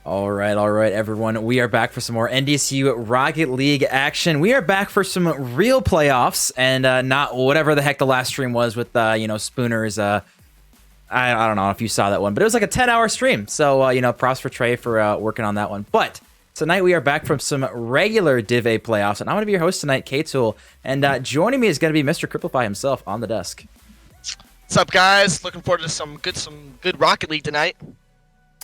All right, everyone. We are back for some more NDSU Rocket League action. We are back for some real playoffs and not whatever the heck the last stream was with, Spooner's. I don't know if you saw that one, but it was like a 10-hour stream. So, props for Trey for working on that one. But tonight we are back from some regular Div A playoffs, and I'm going to be your host tonight, K-Tool. And joining me is going to be Mr. Cripplefy himself on the desk. What's up, guys? Looking forward to some good Rocket League tonight.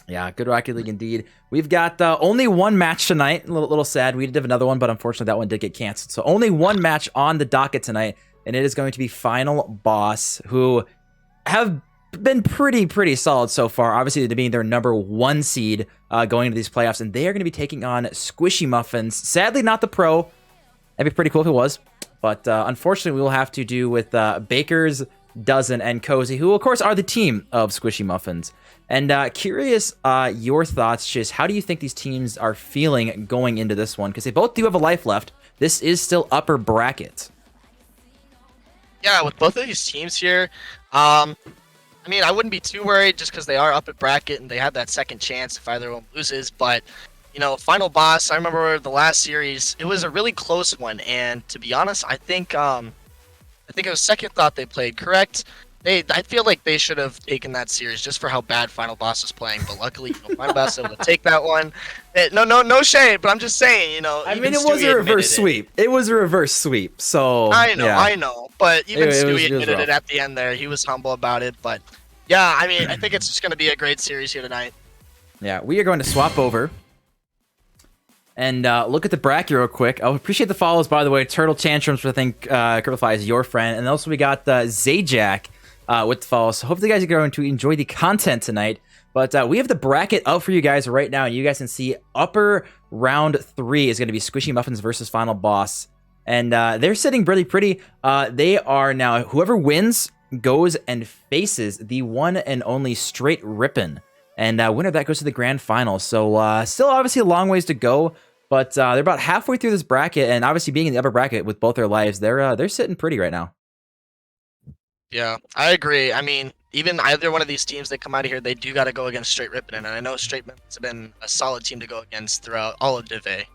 Yeah, good Rocket League indeed. We've got only one match tonight. A little sad. We did have another one, but unfortunately that one did get canceled. So only one match on the docket tonight, and it is going to be Final Boss, who have been pretty solid so far. Obviously, to being their #1 seed going into these playoffs, and they are going to be taking on SquishyMuffinz. Sadly, not the pro. That'd be pretty cool if it was, but unfortunately, we will have to do with Baker's Dozen and Cozy, who of course are the team of SquishyMuffinz. And curious your thoughts, just how do you think these teams are feeling going into this one? Because they both do have a life left. This is still upper bracket. Yeah, with both of these teams here, I mean, I wouldn't be too worried just because they are up at bracket and they have that second chance if either one loses. But, Final Boss, I remember the last series, it was a really close one. And to be honest, I think it was second thought they played correct. I feel like they should have taken that series just for how bad Final Boss is playing. But luckily, Final Boss was able to take that one. No shade, but I'm just saying, I mean, it was a reverse sweep. It was a reverse sweep. So I know. But even Stewie admitted it at the end there. He was humble about it. But yeah, I mean, I think it's just going to be a great series here tonight. Yeah, we are going to swap over and look at the bracket real quick. I appreciate the follows, by the way. Turtle Tantrums, I think Cripplefy is your friend. And also we got Zajac with the follows. So hopefully you guys are going to enjoy the content tonight. But we have the bracket up for you guys right now. And you guys can see upper round 3 is going to be SquishyMuffinz versus Final Boss. And they're sitting really pretty. They are now, whoever wins goes and faces the one and only Straight Rippin'. And winner of that goes to the grand final. So still obviously a long ways to go, but they're about halfway through this bracket, and obviously being in the upper bracket with both their lives, they're sitting pretty right now. Yeah, I agree. I mean, even either one of these teams that come out of here, they do got to go against Straight Rippin', and I know Straight Rippin's been a solid team to go against throughout all of Div A.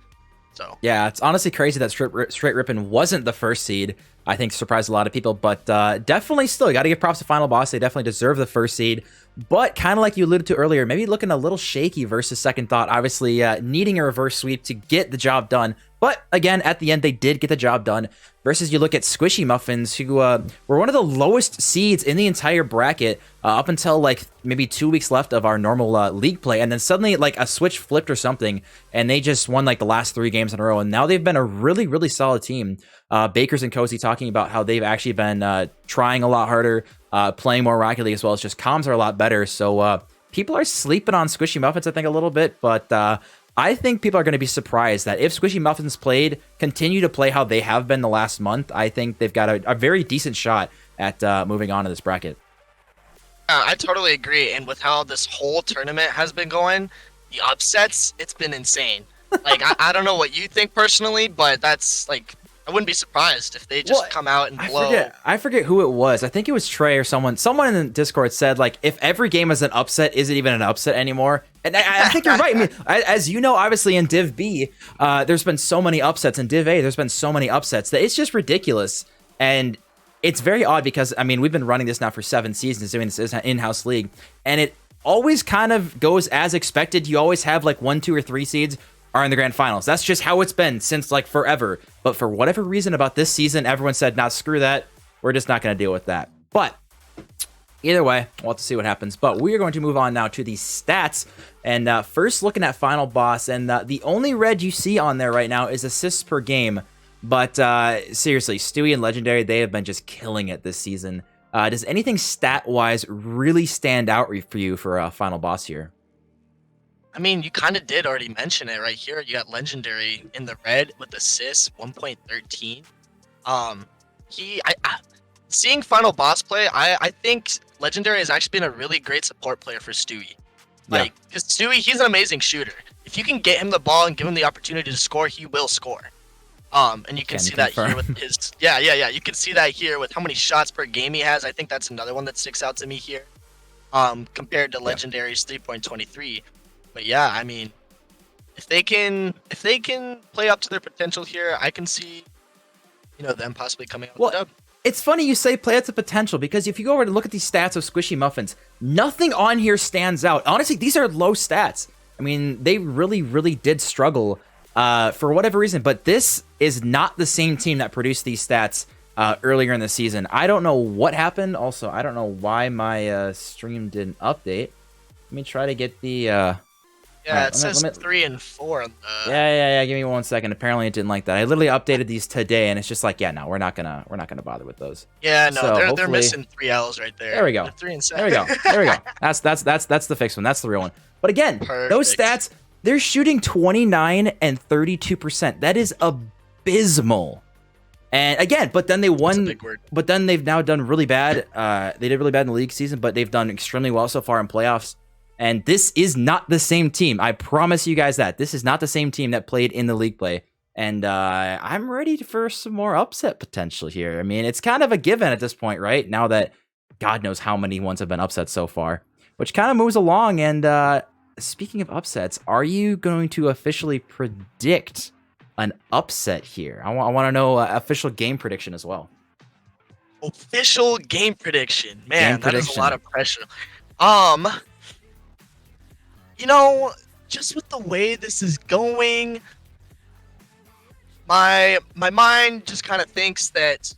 So yeah, it's honestly crazy that Straight Rippin' wasn't the first seed. I think surprised a lot of people, but definitely still, you got to give props to Final Boss. They definitely deserve the first seed. But kind of like you alluded to earlier, maybe looking a little shaky versus second thought. Obviously, needing a reverse sweep to get the job done. But again, at the end, they did get the job done. Versus you look at SquishyMuffinz, who were one of the lowest seeds in the entire bracket up until like maybe 2 weeks left of our normal league play. And then suddenly like a switch flipped or something, and they just won like the last 3 games in a row. And now they've been a really solid team. Bakers and Cozy talking about how they've actually been trying a lot harder, playing more Rocket League as well. It's just comms are a lot better. So people are sleeping on SquishyMuffinz, I think, a little bit. But I think people are going to be surprised that if SquishyMuffinz continue to play how they have been the last month, I think they've got a very decent shot at moving on to this bracket. I totally agree. And with how this whole tournament has been going, the upsets, it's been insane. Like, I don't know what you think personally, but that's like, I wouldn't be surprised if they just come out and blow. I forget who it was. I think it was Trey or someone. Someone in the Discord said, like, if every game is an upset, is it even an upset anymore? And I think you're right. I mean, as you know, obviously in Div B, there's been so many upsets. In Div A, there's been so many upsets that it's just ridiculous. And it's very odd because, I mean, we've been running this now for 7 seasons, doing this in-house league. And it always kind of goes as expected. You always have like 1, 2, or 3 seeds are in the grand finals. That's just how it's been since like forever. But for whatever reason about this season, everyone said, nah, screw that. We're just not going to deal with that. But either way, we'll have to see what happens. But we are going to move on now to the stats. And first looking at Final Boss. And the only red you see on there right now is assists per game. But seriously, Stewie and Legendary, they have been just killing it this season. Does anything stat-wise really stand out for you for Final Boss here? I mean, you kind of did already mention it right here. You got Legendary in the red with assists, 1.13. Seeing Final Boss play, I think Legendary has actually been a really great support player for Stewie. Like, because Stewie, he's an amazing shooter. If you can get him the ball and give him the opportunity to score, he will score. And you can see that here with his, yeah. You can see that here with how many shots per game he has. I think that's another one that sticks out to me here. Compared to Legendary's 3.23. But yeah, I mean, if they can play up to their potential here, I can see, them possibly coming out with the dub. It's funny you say play up to potential, because if you go over and look at these stats of SquishyMuffinz, nothing on here stands out. Honestly, these are low stats. I mean, they really, really did struggle for whatever reason, but this is not the same team that produced these stats earlier in the season. I don't know what happened. Also, I don't know why my stream didn't update. Let me try to get the... Yeah, it says 3 and 4. Yeah. Give me 1 second. Apparently, it didn't like that. I literally updated these today, and it's just like, yeah, no, we're not gonna bother with those. Yeah, no, so they're missing 3 L's right there. There we go. They're 3 and 7. There we go. That's the fixed one. That's the real one. But again, those stats, they're shooting 29 and 32%. That is abysmal. And again, but then they won. But then they've now done really bad. They did really bad in the league season, but they've done extremely well so far in playoffs. And this is not the same team. I promise you guys that. This is not the same team that played in the league play. And I'm ready for some more upset potential here. I mean, it's kind of a given at this point, right? Now that God knows how many ones have been upset so far. Which kind of moves along. And speaking of upsets, are you going to officially predict an upset here? I want to know official game prediction as well. Official game prediction. Man, that is a lot of pressure. Just with the way this is going, my mind just kind of thinks that,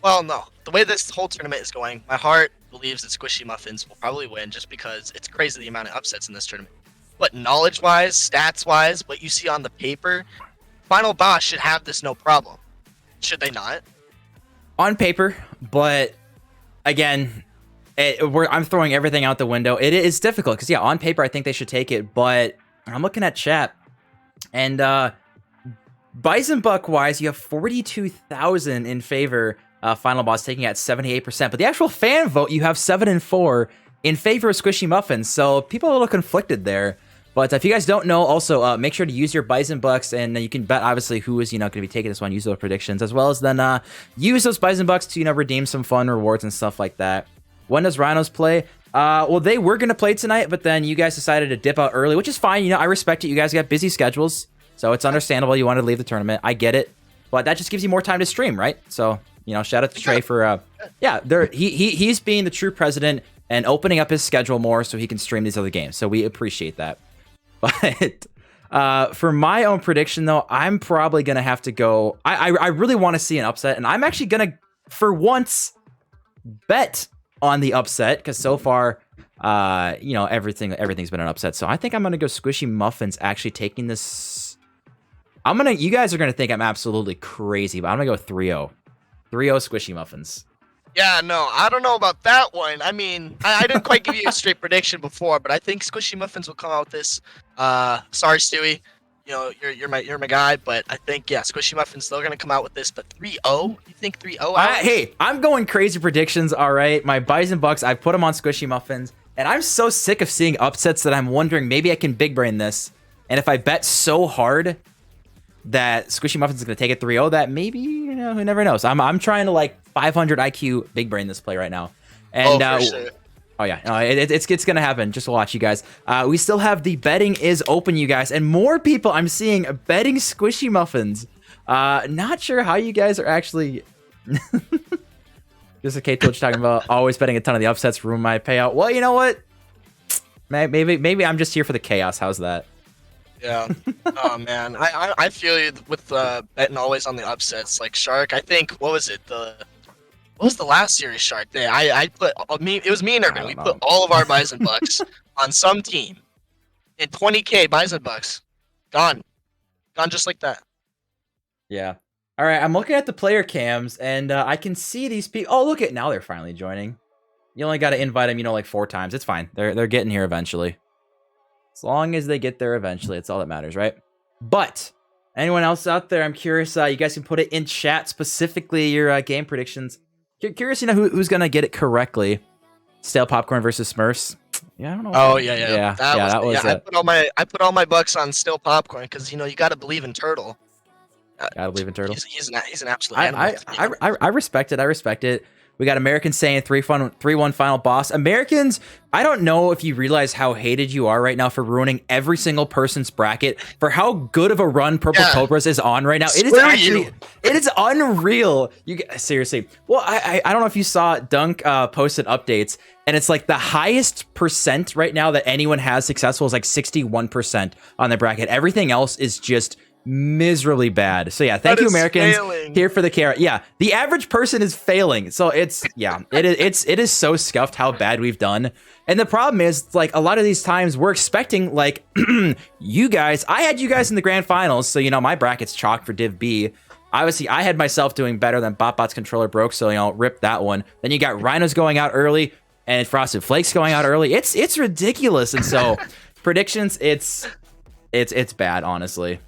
well, no. The way this whole tournament is going, my heart believes that SquishyMuffinz will probably win just because it's crazy the amount of upsets in this tournament. But knowledge-wise, stats-wise, what you see on the paper, Final Boss should have this no problem. Should they not? On paper, but again... I'm throwing everything out the window. It is difficult because, yeah, on paper, I think they should take it. But I'm looking at chat. And Bison Buck-wise, you have 42,000 in favor Final Boss taking at 78%. But the actual fan vote, you have 7 and 4 in favor of SquishyMuffinz. So people are a little conflicted there. But if you guys don't know, also make sure to use your Bison Bucks. And you can bet, obviously, who is going to be taking this one. Use those predictions. As well as then use those Bison Bucks to redeem some fun rewards and stuff like that. When does Rhinos play? Well, they were going to play tonight, but then you guys decided to dip out early, which is fine. I respect it. You guys got busy schedules, so it's understandable you wanted to leave the tournament. I get it, but that just gives you more time to stream, right? So, shout out to Trey for, he's being the true president and opening up his schedule more so he can stream these other games. So we appreciate that. But for my own prediction, though, I'm probably going to have to go. I really want to see an upset, and I'm actually going to, for once, bet on the upset, because so far, everything's been an upset. So I think I'm gonna go SquishyMuffinz actually taking this. You guys are gonna think I'm absolutely crazy, but I'm gonna go 3-0. 3-0 SquishyMuffinz. Yeah, no, I don't know about that one. I mean, I didn't quite give you a straight prediction before, but I think SquishyMuffinz will come out with this. Sorry, Stewie. You're my guy, but I think, yeah, SquishyMuffinz still gonna come out with this, but 3-0? You think 3-0? Hey, I'm going crazy predictions, all right? My Bison Bucks, I put them on SquishyMuffinz, and I'm so sick of seeing upsets that I'm wondering maybe I can big brain this, and if I bet so hard that SquishyMuffinz is gonna take it 3-0, that maybe, who never knows. I'm trying to 500 IQ big brain this play right now. And for sure. Oh, yeah. No, it's going to happen. Just watch, you guys. We still have the betting is open, you guys. And more people I'm seeing betting SquishyMuffinz. Not sure how you guys are actually... Just a K Twitch talking about always betting a ton of the upsets ruin my payout. Well, you know what? Maybe I'm just here for the chaos. How's that? Yeah. Oh, man. I feel you with betting always on the upsets. Like Shark, I think, what was it? What was the last series, Shark? I put it was me and Urban. We put all of our Bison Bucks on some team. In 20K Bison Bucks. Gone just like that. Yeah. All right, I'm looking at the player cams, and I can see these people. Oh, look at now they're finally joining. You only got to invite them, 4 times. It's fine. They're getting here eventually. As long as they get there eventually, it's all that matters, right? But anyone else out there, I'm curious. You guys can put it in chat, specifically your game predictions. Curious, who's gonna get it correctly. Stale popcorn versus Smurfs. Yeah, I don't know. Oh yeah. That was I put all my bucks on Stale popcorn because you got to believe in Turtle. Gotta believe in Turtle. He's an absolute animal. I respect it. We got Americans saying 3-1 final boss. Americans, I don't know if you realize how hated you are right now for ruining every single person's bracket for how good of a run Purple Cobras is on right now. It is actually, it is unreal. Seriously. Well, I don't know if you saw Dunk posted updates, and it's like the highest percent right now that anyone has successful is like 61% on the bracket. Everything else is just miserably bad. So yeah, thank you, Americans, here for the carrot. Yeah, the average person is failing. So it's, yeah, it is so scuffed how bad we've done. And the problem is, like, a lot of these times we're expecting, like, you guys, I had you guys in the grand finals, so, you know, my bracket's chalk for Div B. Obviously, I had myself doing better than BotBot's controller broke, so, you know, rip that one. Then you got Rhinos going out early and Frosted Flakes going out early. It's ridiculous. And so predictions, it's bad, honestly.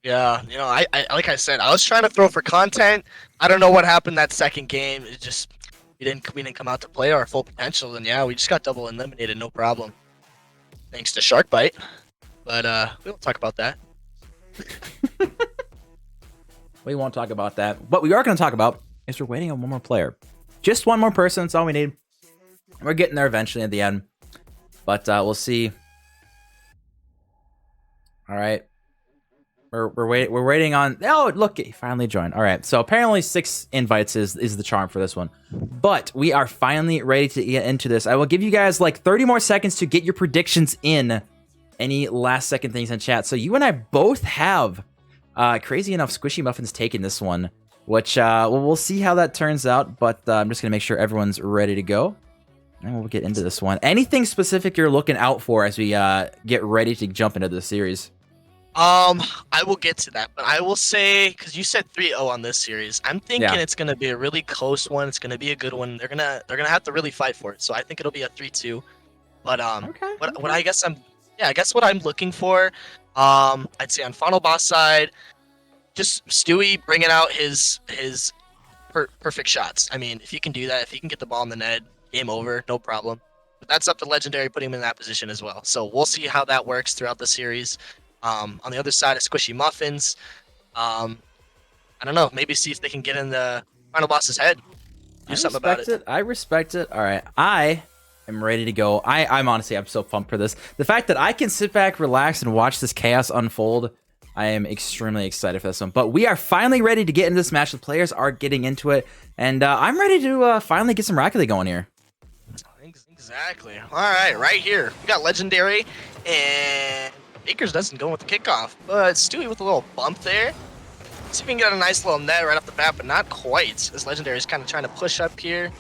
Yeah, you know, I like I said, I was trying to throw for content. I don't know what happened that second game. It just we didn't come out to play our full potential, and yeah, we just got double eliminated, no problem. Thanks to Shark Bite. But we won't talk about that. We won't talk about that. What we are going to talk about is we're waiting on one more player. Just one more person, that's all we need. We're getting there eventually at the end. But we'll see. All right. We're waiting on. Oh, look, he finally joined. All right, so apparently 6 invites is the charm for this one, but we are finally ready to get into this. I will give you guys like 30 more seconds to get your predictions in. Any last second things in chat. So you and I both have, crazy enough, SquishyMuffinz taking this one, which we'll see how that turns out. But I'm just gonna make sure everyone's ready to go, and we'll get into this one. Anything specific you're looking out for as we get ready to jump into the series? I will get to that, but I will say, because you said 3-0 on this series, I'm thinking it's gonna be a really close one. It's gonna be a good one. They're gonna have to really fight for it. So I think it'll be a 3-2. But what I guess what I'm looking for, I'd say on final boss side, just Stewie bringing out his perfect shots. I mean, if he can do that, if he can get the ball in the net, game over, no problem. But that's up to Legendary putting him in that position as well. So we'll see how that works throughout the series. On the other side of SquishyMuffinz, I don't know, maybe see if they can get in the final boss's head. Do something about it. I respect it. All right, I am ready to go. I'm honestly, I'm so pumped for this. The fact that I can sit back, relax, and watch this chaos unfold, I am extremely excited for this one. But we are finally ready to get into this match. The players are getting into it, and I'm ready to finally get some Rocket League going here. Exactly. All right, right here. We got Legendary, and Akers doesn't go with the kickoff, but Stewie with a little bump there. See if we can get a nice little net right off the bat, but not quite. This Legendary is kind of trying to push up here.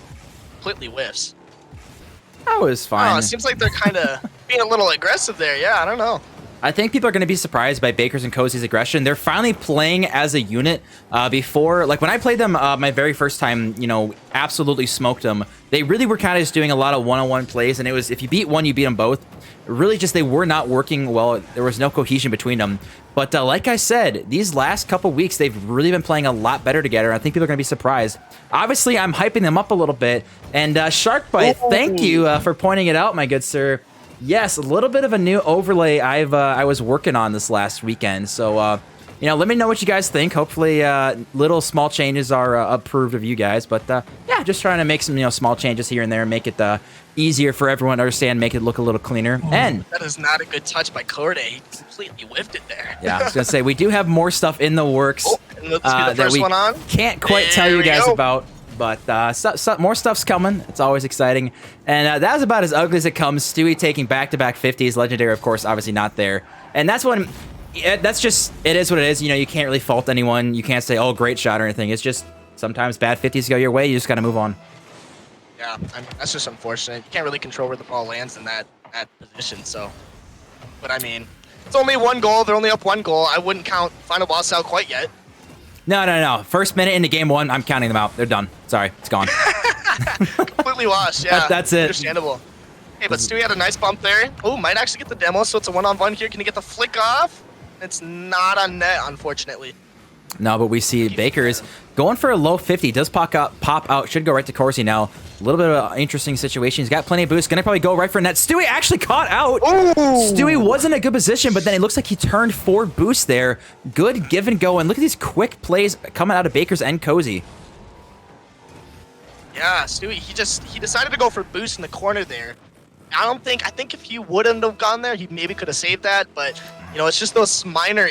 Completely whiffs. That was fine. Oh, it seems like they're kind of being a little aggressive there. Yeah, I don't know. I think people are going to be surprised by Bakers and Cozy's aggression. They're finally playing as a unit. Before, like when I played them my very first time, you know, absolutely smoked them. They really were kind of just doing a lot of one-on-one plays, and it was, if you beat one, you beat them both. Really just, they were not working well. There was no cohesion between them. But like I said, these last couple weeks, they've really been playing a lot better together. I think people are going to be surprised. Obviously, I'm hyping them up a little bit. And Sharkbite, thank you for pointing it out, my good sir. Yes, a little bit of a new overlay I was working on this last weekend. So, you know, let me know what you guys think. Hopefully, little small changes are approved of you guys. But yeah, just trying to make some, you know, small changes here and there, and make it easier for everyone to understand, make it look a little cleaner. And that is not a good touch by Corday. He completely whiffed it there. Yeah, I was gonna say we do have more stuff in the works that we can't quite tell you guys about. But more stuff's coming. It's always exciting. And that was about as ugly as it comes. Stewie taking back-to-back 50s. Legendary, of course, obviously not there. And that's when, that's just, it is what it is. You know, you can't really fault anyone. You can't say, oh, great shot or anything. It's just sometimes bad 50s go your way. You just got to move on. Yeah, I mean, that's just unfortunate. You can't really control where the ball lands in that position. So, but I mean, it's only one goal. They're only up one goal. I wouldn't count final boss out quite yet. No. First minute into game one, I'm counting them out. They're done. Sorry, it's gone. Completely washed, yeah. That's it. Understandable. Hey, but Stewie had a nice bump there. Oh, might actually get the demo, so it's a one-on-one here. Can he get the flick off? It's not on net, unfortunately. No, but we see Bakers going for a low 50. Does pop out. Should go right to Corsi now. A little bit of an interesting situation. He's got plenty of boost. Going to probably go right for net. Stewie actually caught out. Ooh. Stewie was in a good position, but then it looks like he turned 4 boosts there. Good give and go. And look at these quick plays coming out of Bakers and Cozy. Yeah, Stewie, he decided to go for boost in the corner there. I think if he wouldn't have gone there, he maybe could have saved that, but you know, it's just those minor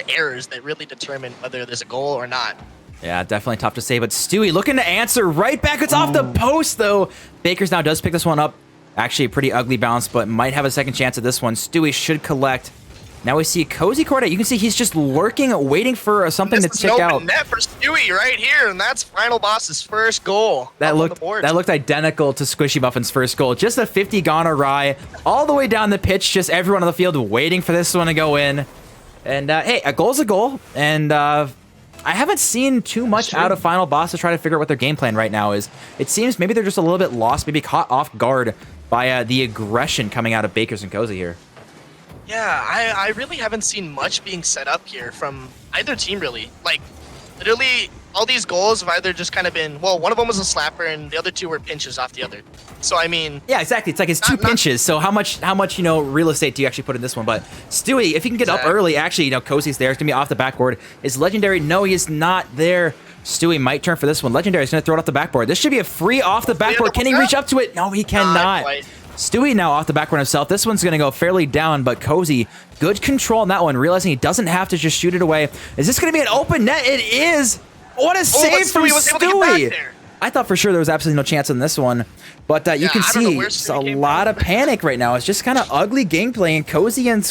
errors that really determine whether there's a goal or not. Yeah, definitely tough to say, but Stewie looking to answer right back. It's off the post, though. Bakers now does pick this one up. Actually, a pretty ugly bounce, but might have a second chance at this one. Stewie should collect. Now we see Cozy Corday. You can see he's just lurking, waiting for something to tick out. Net for Stewie right here, and that's Final Boss's first goal. That looked identical to SquishyMuffinz' first goal. Just a 50 gone awry, all the way down the pitch. Just everyone on the field waiting for this one to go in. And hey, a goal's a goal, and I haven't seen too much out of Final Boss to try to figure out what their game plan right now is. It seems maybe they're just a little bit lost, maybe caught off guard by the aggression coming out of Bakers and Cozy here. Yeah, I really haven't seen much being set up here from either team, really. Like, literally, all these goals have either just kind of been, well, one of them was a slapper, and the other two were pinches off the other. So, I mean... Yeah, exactly. It's like it's two pinches, so how much, you know, real estate do you actually put in this one? But Stewie, if he can get up early, actually, you know, Cozy's there. It's going to be off the backboard. Is Legendary? No, he is not there. Stewie might turn for this one. Legendary is going to throw it off the backboard. This should be a free off the backboard. Can he reach up to it? No, he cannot. Stewie now off the backboard himself. This one's going to go fairly down, but Cozy, good control on that one, realizing he doesn't have to just shoot it away. Is this going to be an open net? It is. What a save from Stewie. I thought for sure there was absolutely no chance on this one, but you can see it's a lot of panic right now. It's just kind of ugly gameplay, and Cozy and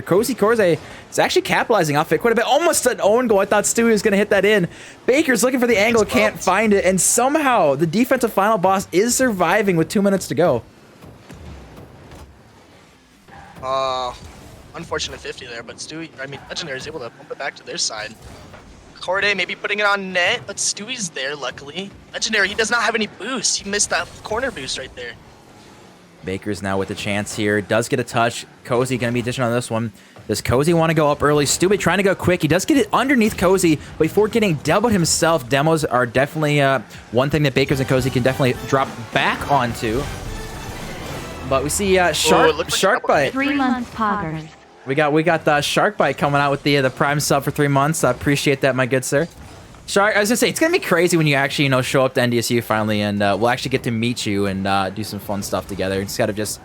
Cozy Corday is actually capitalizing off it quite a bit. Almost an own goal. I thought Stewie was going to hit that in. Baker's looking for the angle, can't find it, and somehow the defensive Final Boss is surviving with 2 minutes to go. Unfortunate 50 there, but Stewie, I mean, Legendary is able to pump it back to their side. Corday maybe putting it on net, but Stewie's there, luckily. Legendary, he does not have any boost. He missed that corner boost right there. Baker's now with a chance here. Does get a touch. Cozy going to be additional on this one. Does Cozy want to go up early? Stewie trying to go quick. He does get it underneath Cozy before getting demoed himself. Demos are definitely one thing that Bakers and Cozy can definitely drop back onto. But we see Shark Bite. 3 months poggers. We got the Shark Bite coming out with the Prime sub for 3 months. I appreciate that, my good sir. Shark, I was gonna say it's gonna be crazy when you actually show up to NDSU finally, and we'll actually get to meet you and do some fun stuff together instead of just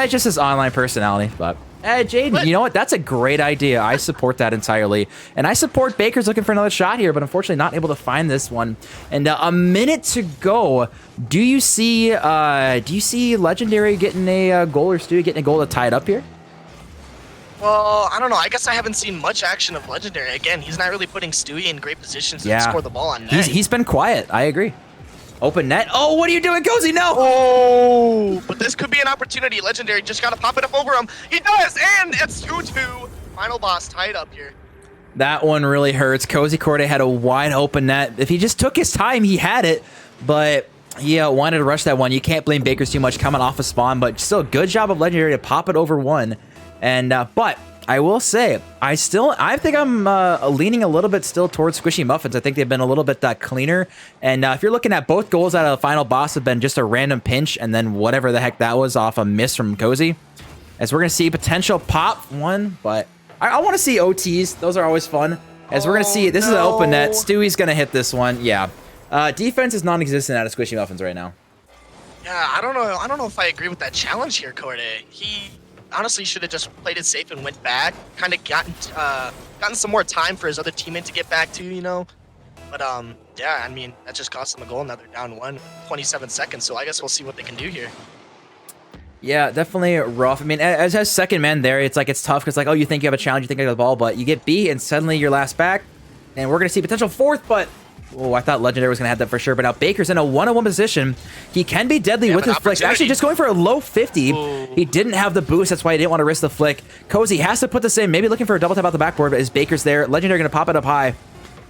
just this online personality. But hey, Jaden, you know what? That's a great idea. I support that entirely, and I support Baker's looking for another shot here, but unfortunately not able to find this one. And a minute to go. Do you see Legendary getting a goal or Stewie getting a goal to tie it up here? Well, I don't know. I guess I haven't seen much action of Legendary. Again, he's not really putting Stewie in great positions to score the ball on net. He's been quiet. I agree. Open net. Oh, what are you doing, Cozy? No! Oh, but this could be an opportunity. Legendary just got to pop it up over him. He does, and it's 2-2. Final Boss tied up here. That one really hurts. Cozy Corday had a wide open net. If he just took his time, he had it, but he wanted to rush that one. You can't blame Bakers too much coming off a spawn, but still good job of Legendary to pop it over one. And but I will say, I think I'm leaning a little bit still towards SquishyMuffinz. I think they've been a little bit cleaner. And if you're looking at both goals out of the Final Boss have been just a random pinch, and then whatever the heck that was off a miss from Cozy. As we're gonna see potential pop one, but I want to see OTs. Those are always fun. As we're gonna see, this is an open net. Stewie's gonna hit this one. Yeah, defense is non-existent out of SquishyMuffinz right now. Yeah, I don't know if I agree with that challenge here, Corday. He honestly should have just played it safe and went back. Kind of gotten some more time for his other teammate to get back to, you know. But yeah, I mean that just cost them a goal. Now they're down 27 seconds. So I guess we'll see what they can do here. Yeah, definitely rough. I mean, as second man there, it's like it's tough because like, oh, you think you have a challenge, you think you have the ball, but you get beat and suddenly you're last back, and we're gonna see potential fourth, but. Oh, I thought Legendary was going to have that for sure, but now Baker's in a one-on-one position. He can be deadly with his flicks. Actually, just going for a low 50. Ooh. He didn't have the boost. That's why he didn't want to risk the flick. Cozy has to put this in. Maybe looking for a double tap out the backboard, but is Baker's there. Legendary going to pop it up high.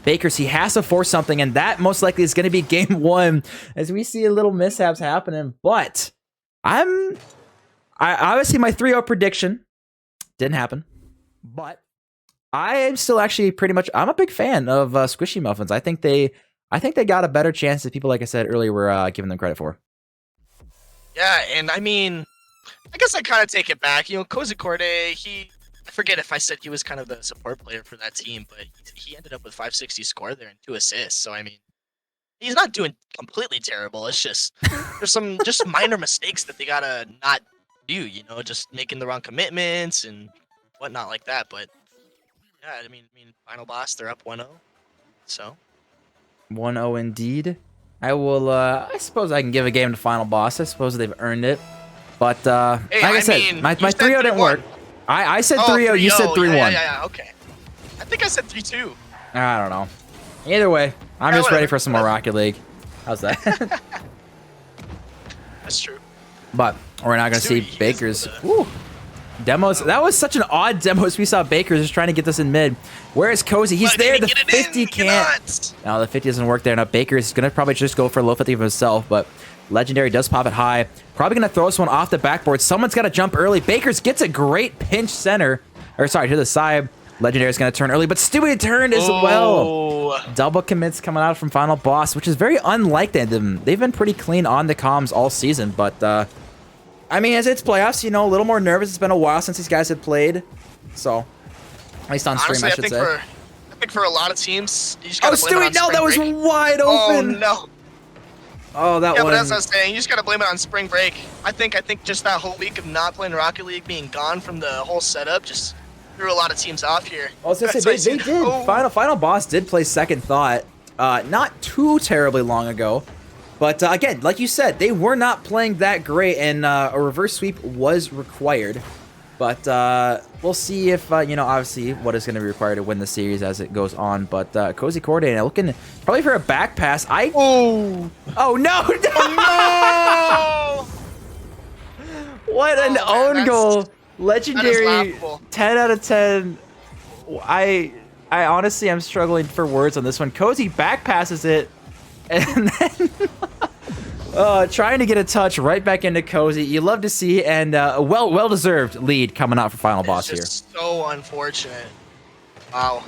Baker's, he has to force something, and that most likely is going to be game one as we see a little mishaps happening. But I obviously my 3-0 prediction didn't happen, but I am still actually pretty much. I'm a big fan of SquishyMuffinz. I think they got a better chance than people, like I said earlier, were giving them credit for. Yeah, and I mean, I guess I kind of take it back. You know, Cozy Corday, I forget if I said he was kind of the support player for that team, but he ended up with 560 score there and 2 assists. So I mean, he's not doing completely terrible. It's just there's some just minor mistakes that they gotta not do. You know, just making the wrong commitments and whatnot like that. But yeah, I mean, final boss, they're up 1-0. So 1-0 indeed. I will. I suppose I can give a game to final boss. I suppose they've earned it. But hey, like I said, my 3-0 didn't work. I said 3-0. You said 3-1. Yeah, okay. I think I said 3-2. I don't know. Either way, I'm just ready for some more Rocket League. How's that? That's true. But we're not gonna see Baker's demos. That was such an odd demo as we saw Baker's just trying to get this in mid. Where is Cozy? He's there. The 50 can't. No, the 50 doesn't work there. Now Baker's gonna probably just go for a low 50 of himself, but Legendary does pop it high. Probably gonna throw this one off the backboard. Someone's gotta jump early. Baker's gets a great pinch center, or sorry, to the side. Legendary's gonna turn early, but Stewie turned as well. Double commits coming out from final boss, which is very unlike them. They've been pretty clean on the comms all season, but I mean, as it's playoffs, you know, a little more nervous. It's been a while since these guys had played, so at least on stream, honestly, I should say. I think for a lot of teams, you just gotta blame it on Stewie, no, that was wide open. Oh no. Oh, that yeah, was. But as I was saying, you just gotta blame it on spring break. I think just that whole week of not playing Rocket League, being gone from the whole setup, just threw a lot of teams off here. I was gonna say they did. Oh. Final boss did play Second Thought, not too terribly long ago, but again, like you said, they were not playing that great, and a reverse sweep was required. But we'll see if you know, obviously, what is going to be required to win the series as it goes on. But Cozy Coordinator looking probably for a back pass. Oh no! Oh no! What an own goal! Legendary 10 out of 10. I honestly am struggling for words on this one. Cozy back passes it, and then trying to get a touch right back into Cozy. You love to see, and well deserved lead coming out for final boss here. So unfortunate. Wow.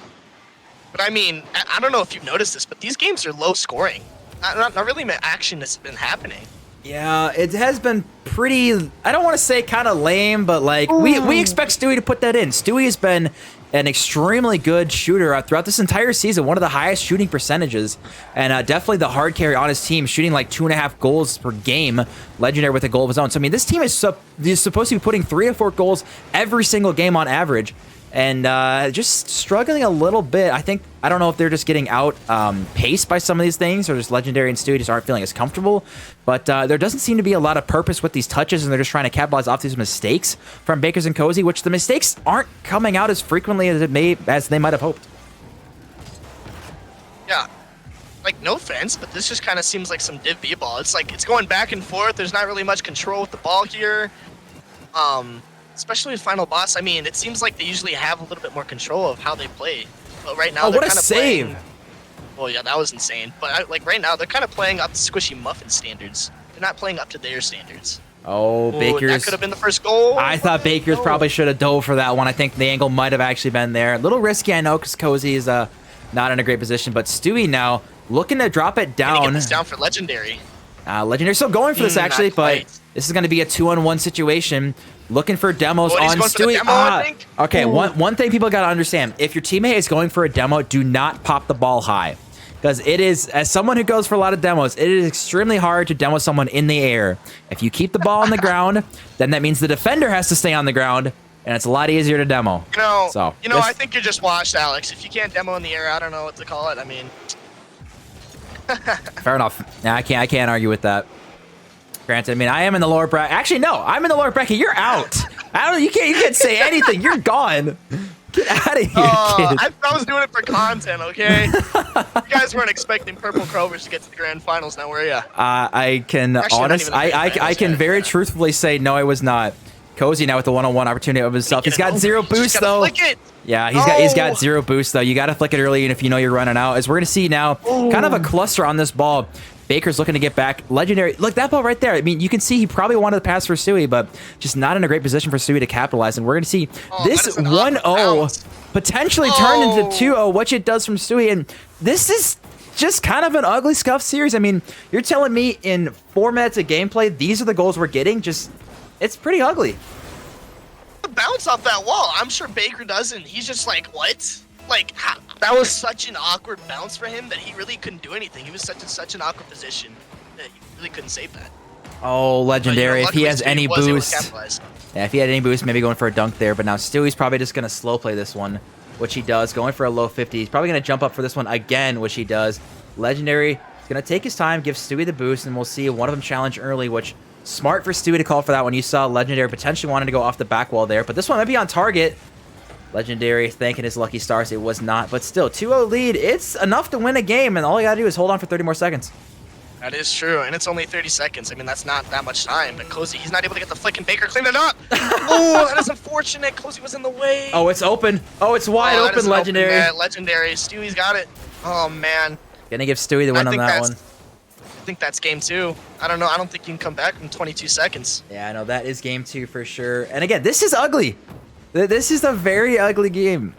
But I mean, I don't know if you've noticed this, but these games are low scoring. Not really action that's been happening. Yeah, it has been pretty, I don't want to say kind of lame, but like we expect Stewie to put that in. Stewie has been an extremely good shooter throughout this entire season, one of the highest shooting percentages, and definitely the hard carry on his team, shooting like 2.5 goals per game. Legendary with a goal of his own. So I mean, this team is supposed to be putting 3 to 4 goals every single game on average. And just struggling a little bit. I don't know if they're just getting out paced by some of these things, or just Legendary and Stewie just aren't feeling as comfortable. But there doesn't seem to be a lot of purpose with these touches, and they're just trying to capitalize off these mistakes from Bakers and Cozy, which the mistakes aren't coming out as frequently as they might have hoped. Yeah. Like, no offense, but this just kind of seems like some Div B ball. It's like it's going back and forth. There's not really much control with the ball here. Especially with Final Boss, I mean, it seems like they usually have a little bit more control of how they play. But right now, they're kind of playing. Well, yeah, that was insane. But like right now, they're kind of playing up to SquishyMuffinz standards. They're not playing up to their standards. Oh, Baker's. That could have been the first goal. I thought Baker's probably should have dove for that one. I think the angle might have actually been there. A little risky, I know, because Cozy is not in a great position. But Stewie now looking to drop it down. Get this down for Legendary. Legendary still going for this actually, but this is going to be a 2-on-1 situation. Looking for demos on Stewie. Okay, one thing people got to understand. If your teammate is going for a demo, do not pop the ball high. Because it is, as someone who goes for a lot of demos, it is extremely hard to demo someone in the air. If you keep the ball on the ground, then that means the defender has to stay on the ground, and it's a lot easier to demo. I think you're just washed, Alex. If you can't demo in the air, I don't know what to call it. I mean... Fair enough. Yeah, I can't argue with that. Granted, I mean, I am in the lower bracket. Actually, no, I'm in the lower bracket. You're out. I don't. You can't say anything. You're gone. Get out of here, kid. I was doing it for content, okay? You guys weren't expecting Purple Crovers to get to the grand finals, now were ya? I can I can very truthfully say no, I was not. Cozy now with the 1-on-1 opportunity of himself. He's got 0 boost though. Yeah, he's got 0 boost though. You got to flick it early, and if you know you're running out, as we're gonna see now, kind of a cluster on this ball. Baker's looking to get back. Legendary, look, that ball right there. I mean, you can see he probably wanted to pass for Stewie, but just not in a great position for Stewie to capitalize. And we're going to see this 1-0 potentially turn into 2-0, which it does from Stewie. And this is just kind of an ugly scuff series. I mean, you're telling me in 4 minutes of gameplay, these are the goals we're getting? Just, it's pretty ugly. The bounce off that wall, I'm sure Baker doesn't. He's just like, what? like that was such an awkward bounce for him that he really couldn't do anything. He was such an awkward position that he really couldn't save that. Oh, Legendary, if he has any boost. Yeah, if he had any boost, maybe going for a dunk there. But now Stewie's probably just going to slow play this one, which he does. Going for a low 50. He's probably going to jump up for this one again, which he does. Legendary is going to take his time, give Stewie the boost, and we'll see one of them challenge early, which smart for Stewie to call for that one. You saw Legendary potentially wanting to go off the back wall there, but this one might be on target. Legendary thanking his lucky stars. It was not, but still, 2-0 lead. It's enough to win a game, and all you got to do is hold on for 30 more seconds. That is true, and it's only 30 seconds. I mean, that's not that much time, but Cozy, he's not able to get the flick, and Baker cleaned it up. Oh, that is unfortunate. Cozy was in the way. Oh, it's open. Oh, it's wide open, Legendary. Yeah, Legendary. Stewie's got it. Oh, man. Gonna give Stewie the win on that one. I think that's game 2. I don't know. I don't think you can come back in 22 seconds. Yeah, I know. That is game 2 for sure. And again, this is ugly. This is a very ugly game.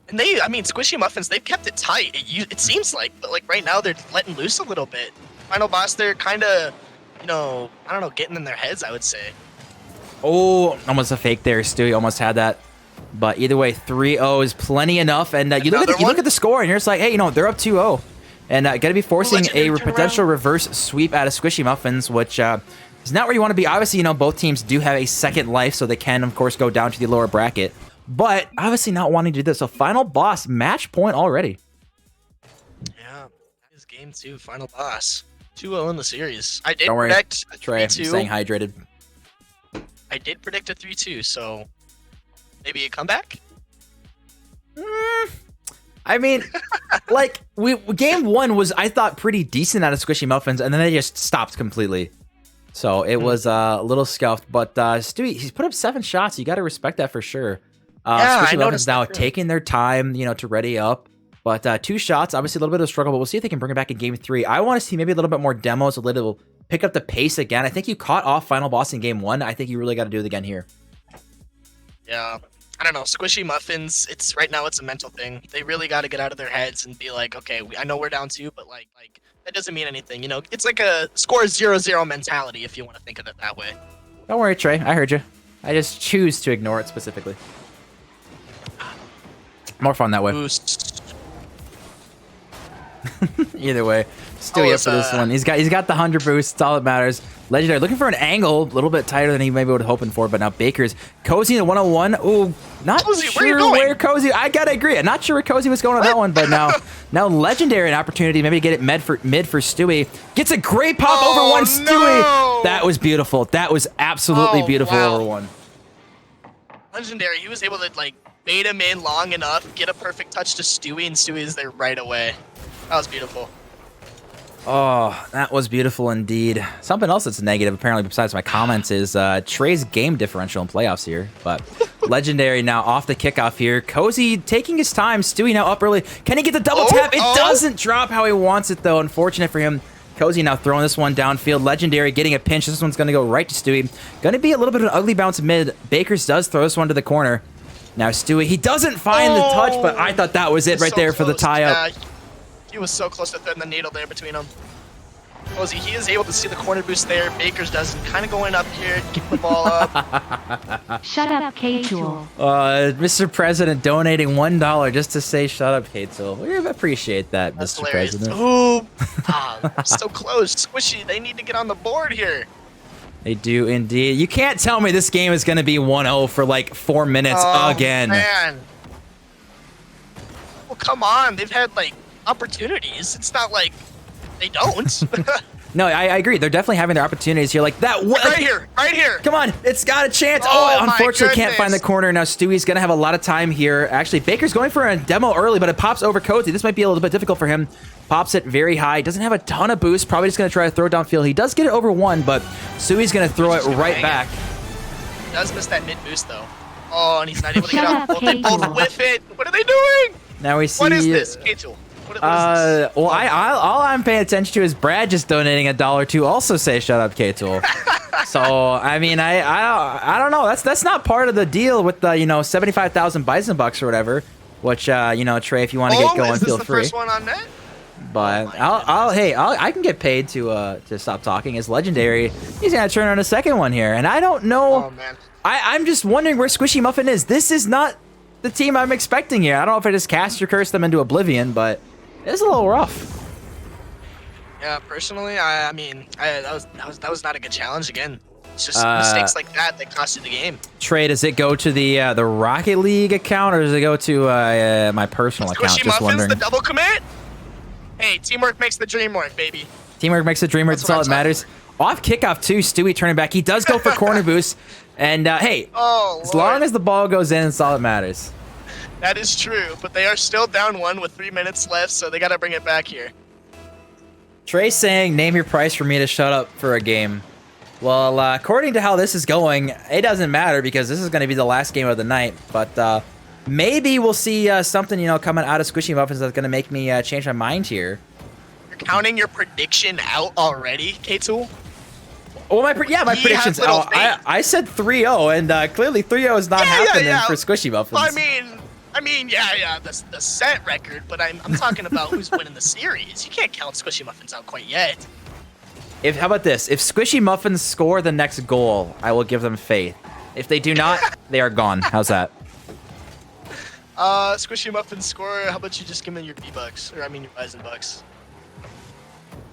And I mean, SquishyMuffinz, they've kept it tight. It seems like, but like right now they're letting loose a little bit. Final boss, they're kind of, I don't know, getting in their heads, I would say. Oh, almost a fake there. Stewie almost had that. But either way, 3-0 is plenty enough. And you look at the score, and you're just like, hey, they're up 2-0. And got to be forcing a potential reverse sweep out of SquishyMuffinz, which is not where you want to be. Obviously, both teams do have a second life, so they can, of course, go down to the lower bracket. But obviously not wanting to do this. So final boss, match point already. Yeah, that is game 2, final boss. 2-0 in the series. I did Don't worry, predict a Trey, 3-2. staying hydrated. I did predict a 3-2, so maybe a comeback? I mean, like, game 1 was, I thought, pretty decent out of SquishyMuffinz, and then they just stopped completely. So it was a little scuffed. But Stewie, he's put up 7 shots. You got to respect that for sure. Yeah, SquishyMuffinz now taking their time, to ready up. But 2 shots, obviously a little bit of a struggle, but we'll see if they can bring it back in game 3. I want to see maybe a little bit more demos, a little pick up the pace again. I think you caught off final boss in game 1. I think you really got to do it again here. Yeah, I don't know. SquishyMuffinz, right now it's a mental thing. They really got to get out of their heads and be like, okay, I know we're down 2, but like that doesn't mean anything. It's like a score 0-0 mentality if you want to think of it that way. Don't worry, Trey. I heard you. I just choose to ignore it specifically. More fun that way. Boost. Either way, Stewie up for this one. He's got the 100 boost. That's all that matters. Legendary looking for an angle, a little bit tighter than he maybe would have hoping for, but now Baker's Cozy in the 101. Ooh, not Cozy, sure where Cozy. I gotta agree. I'm not sure where Cozy was going on that one, but now Legendary an opportunity maybe to get it mid for Stewie. Gets a great pop over one Stewie. That was beautiful. That was absolutely beautiful over one. Legendary, he was able to bait him in long enough, get a perfect touch to Stewie, and Stewie is there right away. That was beautiful. Oh, that was beautiful indeed. Something else that's negative, apparently, besides my comments, is Trey's game differential in playoffs here. But Legendary now off the kickoff here. Cozy taking his time. Stewie now up early. Can he get the double tap? It doesn't drop how he wants it, though. Unfortunate for him. Cozy now throwing this one downfield. Legendary getting a pinch. This one's going to go right to Stewie. Going to be a little bit of an ugly bounce mid. Bakers does throw this one to the corner. Now Stewie, he doesn't find the touch, but I thought that was it right there for the tie-up. Yeah, he was so close to threading the needle there between them. Cozy, he is able to see the corner boost there. Bakers doesn't. Kind of going up here, keep the ball up. Shut up, K-Tool. Mr. President donating $1 just to say shut up, K-Tool. We appreciate that, That's Mr. hilarious. President. Ooh, so close. Squishy, they need to get on the board here. They do indeed. You can't tell me this game is going to be 1-0 for like 4 minutes again. Man. Well, come on. They've had opportunities. It's not like they don't. No, I agree. They're definitely having their opportunities here. Like that. Right here. Come on. It's got a chance. Unfortunately can't find the corner. Now Stewie's going to have a lot of time here. Actually, Baker's going for a demo early, but it pops over Cozy. This might be a little bit difficult for him. Pops it very high. Doesn't have a ton of boost. Probably just going to try to throw it downfield. He does get it over 1, but Stewie's going to throw it right back. He does miss that mid boost, though. Oh, and he's not able to get out. They both whiff it. What are they doing? Now we see. What is this, K-Tool? What is this? Well, all I'm paying attention to is Brad just donating $1 to also say shut up, K-Tool. So I mean, I don't know. That's not part of the deal with the 75,000 Bison bucks or whatever. Which Trey, if you want to get going, feel free. Is this the first one on net? But I can get paid to stop talking. As Legendary, he's gonna turn on a second one here, and I don't know. Oh man. I'm just wondering where SquishyMuffin is. This is not the team I'm expecting here. I don't know if I just cast or curse them into oblivion, but it's a little rough. Yeah, personally, I mean, that was not a good challenge again. It's just mistakes like that cost you the game. Trey, does it go to the Rocket League account or does it go to my personal account? Just wondering. The double commit? Hey, teamwork makes the dream work, baby. Teamwork makes the dream work. That's all that matters. Off kickoff too, Stewie turning back. He does go for corner boost, and hey, as long as the ball goes in, it's all that matters. That is true, but they are still down 1 with 3 minutes left, so they got to bring it back here. Trey saying, "Name your price for me to shut up for a game." Well, according to how this is going, it doesn't matter because this is going to be the last game of the night. But maybe we'll see something, coming out of SquishyMuffinz that's going to make me change my mind here. You're counting your prediction out already, K-Tool? Well, my prediction's out. I said 3-0, and clearly 3-0 is not happening for SquishyMuffinz. I mean, yeah, the set record, but I'm talking about who's winning the series. You can't count SquishyMuffinz out quite yet. How about this? If SquishyMuffinz score the next goal, I will give them faith. If they do not, they are gone. How's that? SquishyMuffinz score. How about you just give me your V-Bucks, or I mean your Bison Bucks?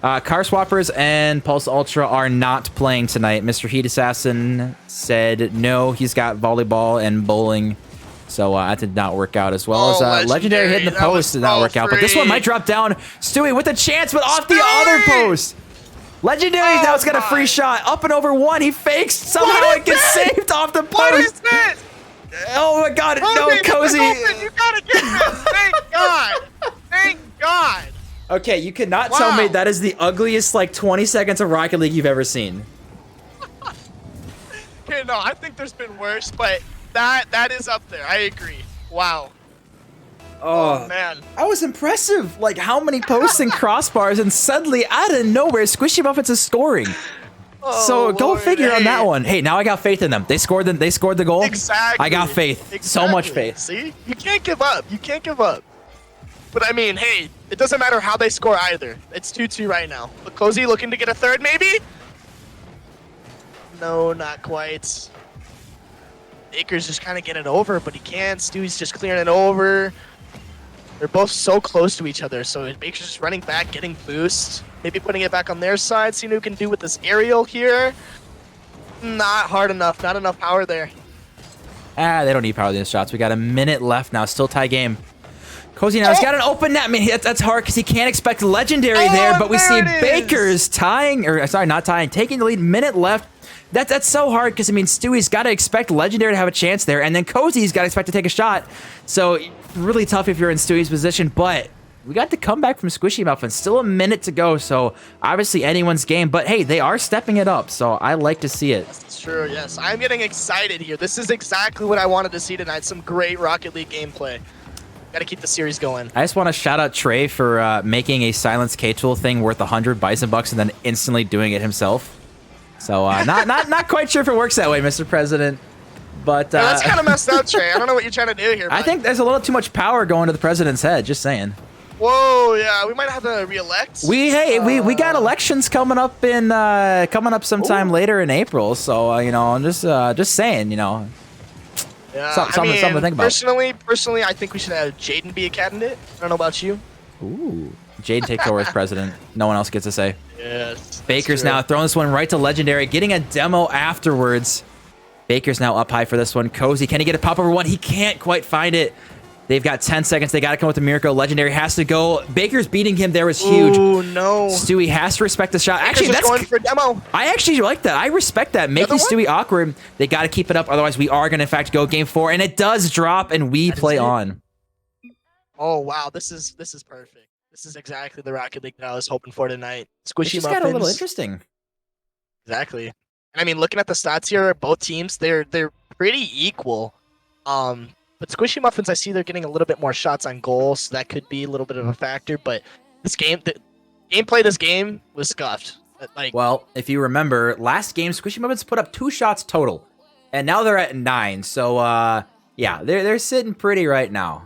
Car Swappers and Pulse Ultra are not playing tonight. Mr. Heat Assassin said no, he's got volleyball and bowling. So that did not work out, as well as Legendary hitting the post did not work out. But this one might drop down. Stewie with a chance, but off the other post. Legendary now it's got a free shot. Up and over one. He fakes. Somehow it gets saved off the post. What is this? Oh my god. No, Cozy. You gotta get this. Thank God. Thank God. Okay, you cannot tell me that is the ugliest, 20 seconds of Rocket League you've ever seen. Okay, no, I think there's been worse, but that is up there. I agree. Wow. Oh man, that was impressive. How many posts and crossbars, and suddenly out of nowhere, SquishyMuffinz is scoring. So go figure on that one. Hey, now I got faith in them. They scored the goal. Exactly. I got faith. So much faith. See, you can't give up. You can't give up. But I mean, hey, it doesn't matter how they score either. It's 2-2 right now. But Cozy looking to get a third, maybe? No, not quite. Baker's just kind of getting it over, but he can't. Stewie's just clearing it over. They're both so close to each other, so Baker's just running back, getting boost. Maybe putting it back on their side, seeing who can do with this aerial here. Not hard enough. Not enough power there. They don't need power in these shots. We got a minute left now. Still tie game. Cozy now has got an open net. I mean, that's hard because he can't expect Legendary there, but we see Baker's tying, or sorry, not tying, taking the lead. Minute left. That's so hard because, I mean, Stewie's got to expect Legendary to have a chance there, and then Cozy's got to expect to take a shot. So really tough if you're in Stewie's position, but we got the comeback from SquishyMuffinz. Still a minute to go, so obviously anyone's game, but hey, they are stepping it up, so I like to see it. That's true, yes. I'm getting excited here. This is exactly what I wanted to see tonight. Some great Rocket League gameplay. Got to keep the series going. I just want to shout out Trey for making a Silence K-Tool thing worth 100 Bison Bucks and then instantly doing it himself. So not quite sure if it works that way, Mr. President. But yeah, that's kind of messed up, Trey. I don't know what you're trying to do here. I think there's a little too much power going to the president's head. Just saying. Whoa, yeah, we might have to re-elect. We got elections coming up sometime later in April. So I'm just saying, Yeah, something to think about. Personally, I think we should have Jaden be a candidate. I don't know about you. Ooh, Jaden takes over as president. No one else gets a say. Yes. Baker's now throwing this one right to Legendary, getting a demo afterwards. Baker's now up high for this one. Cozy, can he get a pop over one? He can't quite find it. They've got 10 seconds. They got to come with a miracle. Legendary has to go. Baker's beating him. There was huge. Oh, no. Stewie has to respect the shot. Baker's Actually, that's going for demo. I actually like that. I respect that. Making Stewie awkward. They got to keep it up. Otherwise, we are going to, in fact, go game 4. And it does drop, and we play on. Oh, wow. This is perfect. This is exactly the Rocket League that I was hoping for tonight. SquishyMuffinz. Got a little interesting. Exactly. And I mean, looking at the stats here, both teams, they're pretty equal. But SquishyMuffinz, I see they're getting a little bit more shots on goal, so that could be a little bit of a factor. But this game, the gameplay of this game was scuffed. Well, if you remember, last game, SquishyMuffinz put up 2 shots total. And now they're at 9. So, yeah, they're sitting pretty right now.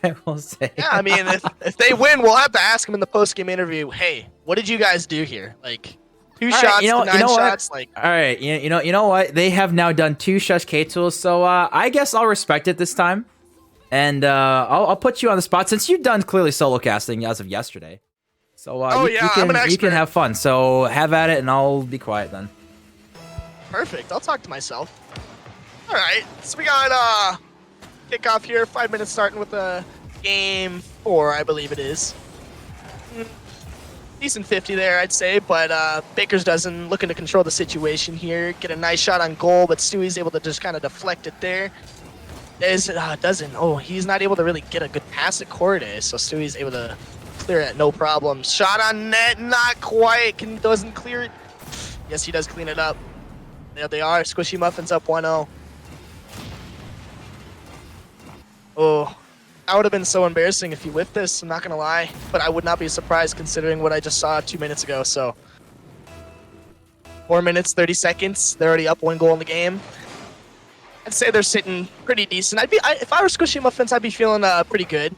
I will say. Yeah, I mean, if they win, we'll have to ask them in the post-game interview, hey, what did you guys do here? 2 shots to 9 shots. All right, you know what? They have now done 2 Shush K-Tools, so I guess I'll respect it this time. And I'll put you on the spot since you've done clearly solo casting as of yesterday. So you can have fun. So have at it, and I'll be quiet then. Perfect. I'll talk to myself. All right. So we got kickoff here. 5 minutes starting with game 4, I believe it is. Decent 50 there, I'd say, but Baker's dozen looking to control the situation here. Get a nice shot on goal, but Stewie's able to just kind of deflect it there. Doesn't. Oh, he's not able to really get a good pass at Corday, so Stewie's able to clear it, no problem. Shot on net, not quite. Doesn't clear it. Yes, he does clean it up. There they are. SquishyMuffinz up 1-0. Oh, that would have been so embarrassing if he whipped this, I'm not going to lie. But I would not be surprised considering what I just saw 2 minutes ago. So 4 minutes, 30 seconds. They're already up 1 goal in the game. I'd say they're sitting pretty decent. If I were SquishyMuffinz, I'd be feeling pretty good.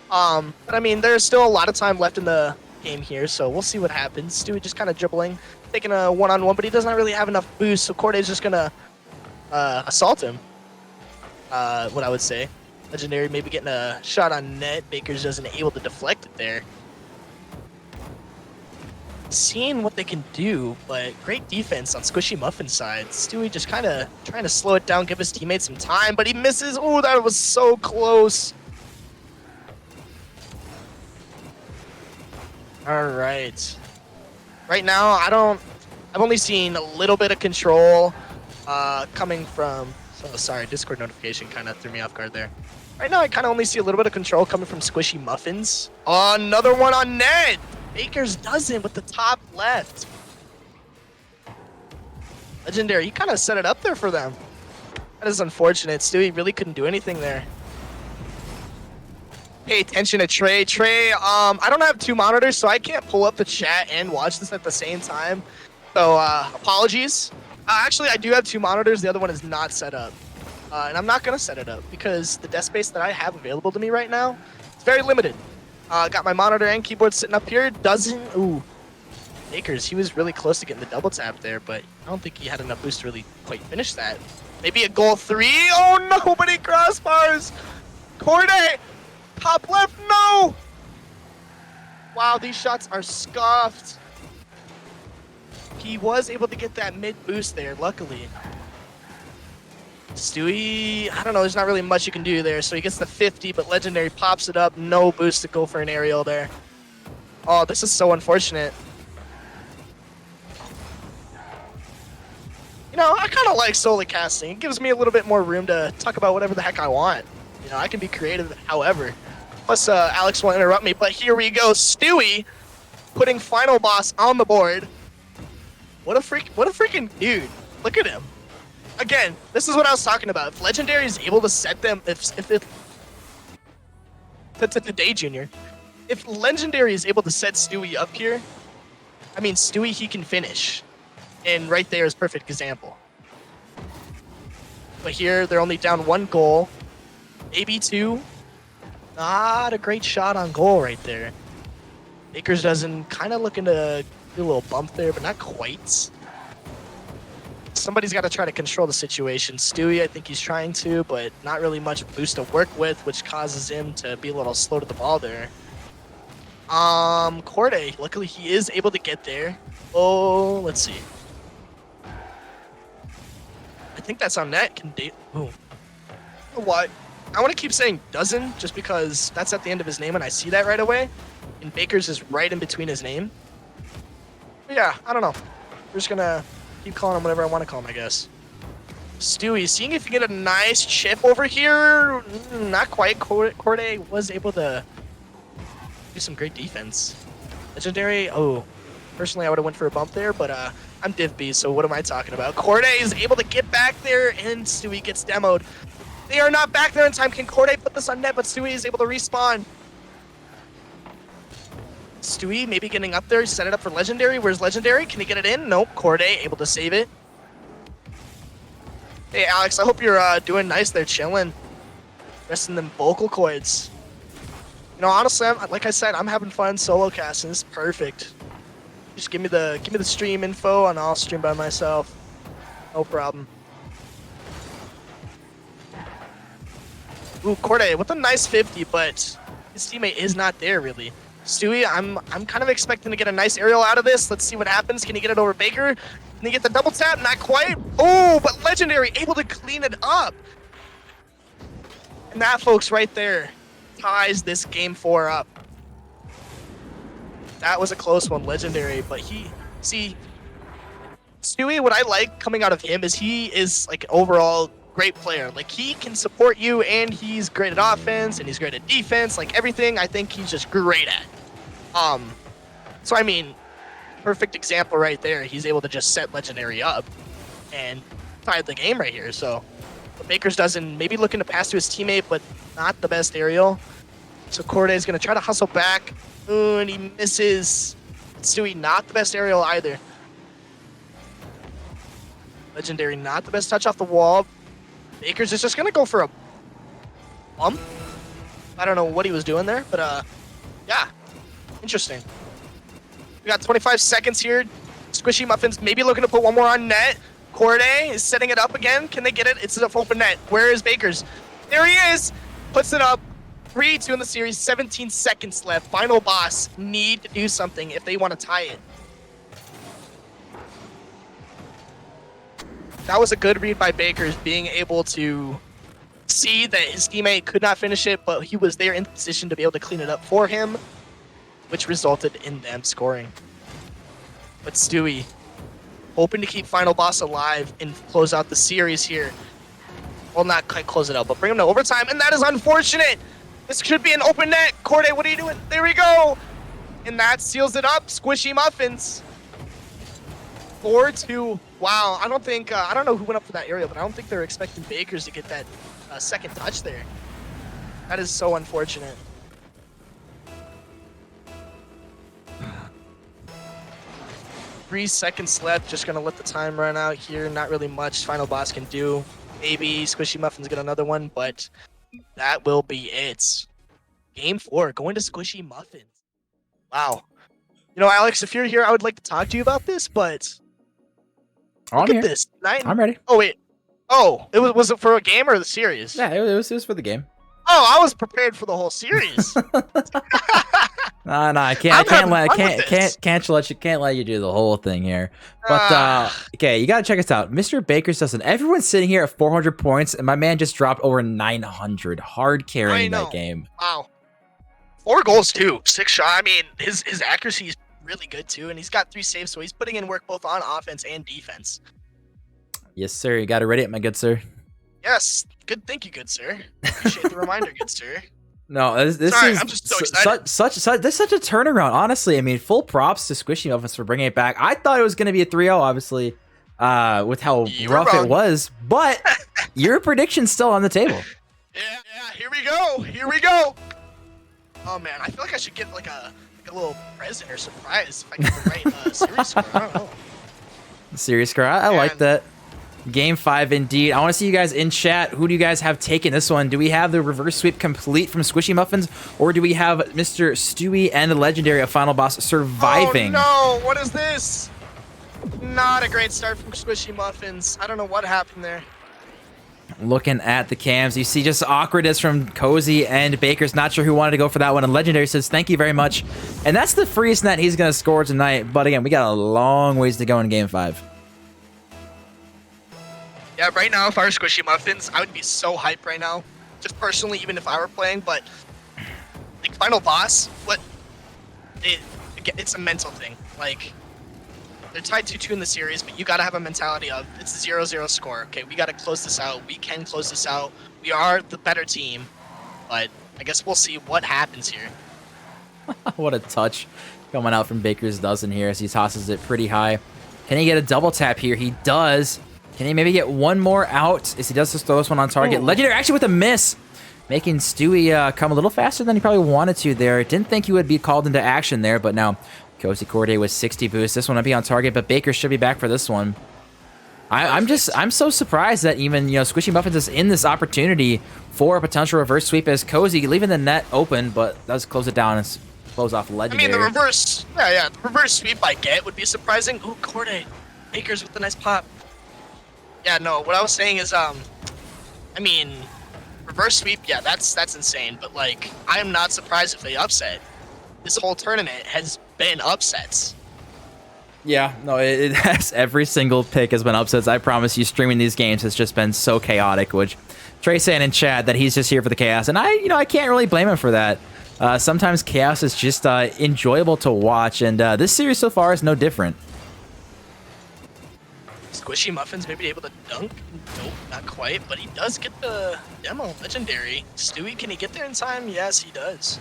But I mean, there's still a lot of time left in the game here, so we'll see what happens. Stewie just kind of dribbling, taking a one-on-one, but he doesn't really have enough boost, so Corday's just gonna assault him. What I would say. Legendary maybe getting a shot on net. Baker's doesn't able to deflect it there. Seeing what they can do, but great defense on SquishyMuffinz side. Stewie just kind of trying to slow it down, give his teammates some time, but he misses. Oh, that was so close. All right. Right now, I've only seen a little bit of control coming from. Oh, sorry, Discord notification kind of threw me off guard there. Right now, I kind of only see a little bit of control coming from SquishyMuffinz. Another one on net. Baker's dozen with the top left. Legendary, he kind of set it up there for them. That is unfortunate. Stewie really couldn't do anything there. Pay attention to Trey. Trey, I don't have 2 monitors, so I can't pull up the chat and watch this at the same time. So, apologies. Actually, I do have 2 monitors. The other one is not set up. And I'm not going to set it up because the desk space that I have available to me right now is very limited. Got my monitor and keyboard sitting up here. Ooh. Akers, he was really close to getting the double tap there, but I don't think he had enough boost to really quite finish that. Maybe a goal 3. Oh, nobody crossbars. Corday, top left, no. Wow, these shots are scuffed. He was able to get that mid boost there, luckily. Stewie, I don't know, there's not really much you can do there. So he gets the 50, but Legendary pops it up. No boost to go for an aerial there. Oh, this is so unfortunate. You know, I kind of like solo casting. It gives me a little bit more room to talk about whatever the heck I want. You know, I can be creative however. Plus, Alex won't interrupt me, but here we go. Stewie putting final boss on the board. What a freaking dude. Look at him. Again, this is what I was talking about. If Legendary is able to set them, Today, Junior. If Legendary is able to set Stewie up here, I mean, Stewie, he can finish. And right there is a perfect example. But here, they're only down 1 goal. Maybe 2. Not a great shot on goal right there. Akers doesn't kind of looking to do a little bump there, but not quite. Somebody's got to try to control the situation. Stewie, I think he's trying to, but not really much boost to work with, which causes him to be a little slow to the ball there. Corday, luckily he is able to get there. Oh, let's see. I think that's on net. Ooh. What? I want to keep saying dozen just because that's at the end of his name and I see that right away. And Baker's is right in between his name. But yeah, I don't know. We're just going to keep calling him whatever I want to call him, I guess. Stewie, seeing if you get a nice chip over here. Not quite. Corday was able to do some great defense. Legendary, oh, personally I would have went for a bump there, but I'm Div B, so what am I talking about? Corday is able to get back there, and Stewie gets demoed. They are not back there in time. Can Corday put this on net, but Stewie is able to respawn. Stewie maybe getting up there, set it up for Legendary. Where's Legendary? Can he get it in? Nope. Corday able to save it. Hey, Alex, I hope you're doing nice there, chilling. Resting them vocal cords. You know, honestly, like I said, I'm having fun solo casting. This is perfect. Just give me the stream info, and I'll stream by myself. No problem. Ooh, Corday with a nice 50, but his teammate is not there really. Stewie, I'm kind of expecting to get a nice aerial out of this. Let's see what happens. Can he get it over Baker? Can he get the double tap? Not quite. Oh, but Legendary able to clean it up. And that, folks, right there ties this game 4 up. That was a close one, Legendary. But see, Stewie, what I like coming out of him is he is like overall great player. Like he can support you, and he's great at offense, and he's great at defense. Like everything, I think he's just great at. So I mean, perfect example right there. He's able to just set Legendary up and tied the game right here. So what Bakers doesn't maybe looking to pass to his teammate, but not the best aerial. So Corday is gonna try to hustle back. Ooh, and he misses. Stewie not the best aerial either. Legendary not the best touch off the wall. Bakers is just gonna go for a bump. I don't know what he was doing there, but yeah, interesting. We got 25 seconds here. SquishyMuffinz maybe looking to put one more on net. Corday is setting it up again. Can they get it? It's an open net. Where is Bakers? There he is. Puts it up. 3-2 in the series. 17 seconds left. Final boss need to do something if they want to tie it. That was a good read by Bakers, being able to see that his teammate could not finish it, but he was there in position to be able to clean it up for him, which resulted in them scoring. But Stewie, hoping to keep Final Boss alive and close out the series here. Well, not quite close it out, but bring him to overtime, and that is unfortunate. This should be an open net. Corday, what are you doing? There we go. And that seals it up. SquishyMuffinz. 4-2. Wow, I don't think, I don't know who went up for that area, but I don't think they're expecting Bakers to get that second touch there. That is so unfortunate. Three seconds left, just gonna let the time run out here. Not really much Final Boss can do. Maybe SquishyMuffinz get another one, but that will be it. Game 4, going to SquishyMuffinz. Wow. You know, Alex, if you're here, I would like to talk to you about this, but look at this. I'm ready. Oh, wait. Oh, was it for a game or the series? Yeah, it was for the game. Oh, I was prepared for the whole series. No, I can't let you do the whole thing here. But okay, you gotta check us out. Mr. Bakers doesn't. Everyone's sitting here at 400 points, and my man just dropped over 900. Hard carrying that game. Wow. 4 goals too. 6 shot. I mean, his accuracy is really good too, and he's got 3 saves, so he's putting in work both on offense and defense. Yes, sir. You got it ready, my good sir. Yes. Good. Thank you, good sir. Appreciate the reminder, good sir. No, this Sorry, is I'm just so excited. Such a turnaround. Honestly, I mean, full props to SquishyMuffinz for bringing it back. I thought it was going to be a 3-0, obviously, with how rough it was. But your prediction's still on the table. Yeah. Here we go. Here we go. Oh man, I feel like I should get like a little present or surprise if I get the right series score. I don't know. Series score. I like that. Game 5 indeed. I want to see you guys in chat. Who do you guys have taken this one? Do we have the reverse sweep complete from SquishyMuffinz, or do we have Mr. Stewie and the Legendary of Final Boss surviving? Oh no, what is this? Not a great start from SquishyMuffinz. I don't know what happened there. Looking at the cams, you see just awkwardness from Cozy and Bakers. Not sure who wanted to go for that one. And Legendary says, thank you very much. And that's the freest net he's going to score tonight. But again, we got a long ways to go in Game 5. Yeah, right now, if I were SquishyMuffinz, I would be so hyped right now. Just personally, even if I were playing, but like Final Boss, it's a mental thing. Like, they're tied 2-2 in the series, but you gotta have a mentality of, it's a 0-0 score. Okay, we gotta close this out. We can close this out. We are the better team, but I guess we'll see what happens here. What a touch coming out from Baker's dozen here as he tosses it pretty high. Can he get a double tap here? He does. Can he maybe get one more out as he does just throw this one on target? Ooh. Legendary actually with a miss, making Stewie come a little faster than he probably wanted to there. Didn't think he would be called into action there, but now Cozy Corday with 60 boost. This one will be on target, but Baker should be back for this one. I'm so surprised that even, you know, SquishyMuffinz is in this opportunity for a potential reverse sweep as Cozy leaving the net open, but does close it down and close off Legendary. I mean, the reverse sweep I get would be surprising. Ooh, Corday. Bakers with the nice pop. Yeah, no, what I was saying is, I mean, reverse sweep, yeah, that's insane. But like, I am not surprised if they upset. This whole tournament has been upsets. Yeah, no, it has. Every single pick has been upsets. I promise you, streaming these games has just been so chaotic, which Trey saying in chat that he's just here for the chaos. And I can't really blame him for that. Sometimes chaos is just enjoyable to watch, and this series so far is no different. SquishyMuffinz may be able to dunk. Nope, not quite, but he does get the demo. Legendary. Stewie, can he get there in time? Yes, he does.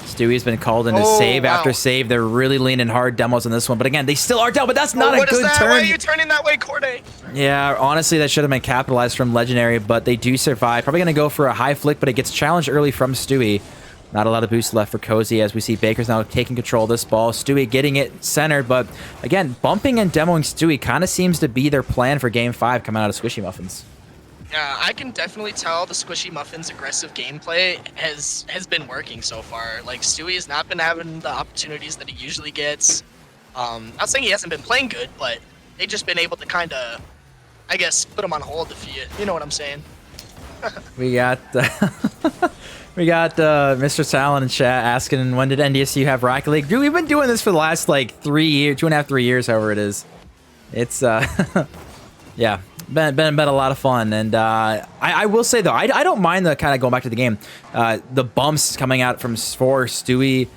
Stewie's been called into save after save. They're really leaning hard demos on this one. But again, they still are down, but that's not a good turn. Why are you turning that way, Corday? Yeah, honestly, that should have been capitalized from Legendary, but they do survive. Probably going to go for a high flick, but it gets challenged early from Stewie. Not a lot of boost left for Cozy as we see Baker's now taking control of this ball. Stewie getting it centered, but again, bumping and demoing Stewie kind of seems to be their plan for Game 5 coming out of SquishyMuffinz. Yeah, I can definitely tell the SquishyMuffinz aggressive gameplay has been working so far. Like, Stewie has not been having the opportunities that he usually gets. Not saying he hasn't been playing good, but they've just been able to kind of, I guess, put him on hold if you know what I'm saying. We got Mr. Talon in chat asking, when did NDSU have Rocket League? Dude, we've been doing this for the last like 3 years, 2.5, 3 years, however it is. It's yeah, been a lot of fun. And I will say though, I don't mind the kind of going back to the game. The bumps coming out for Stewie.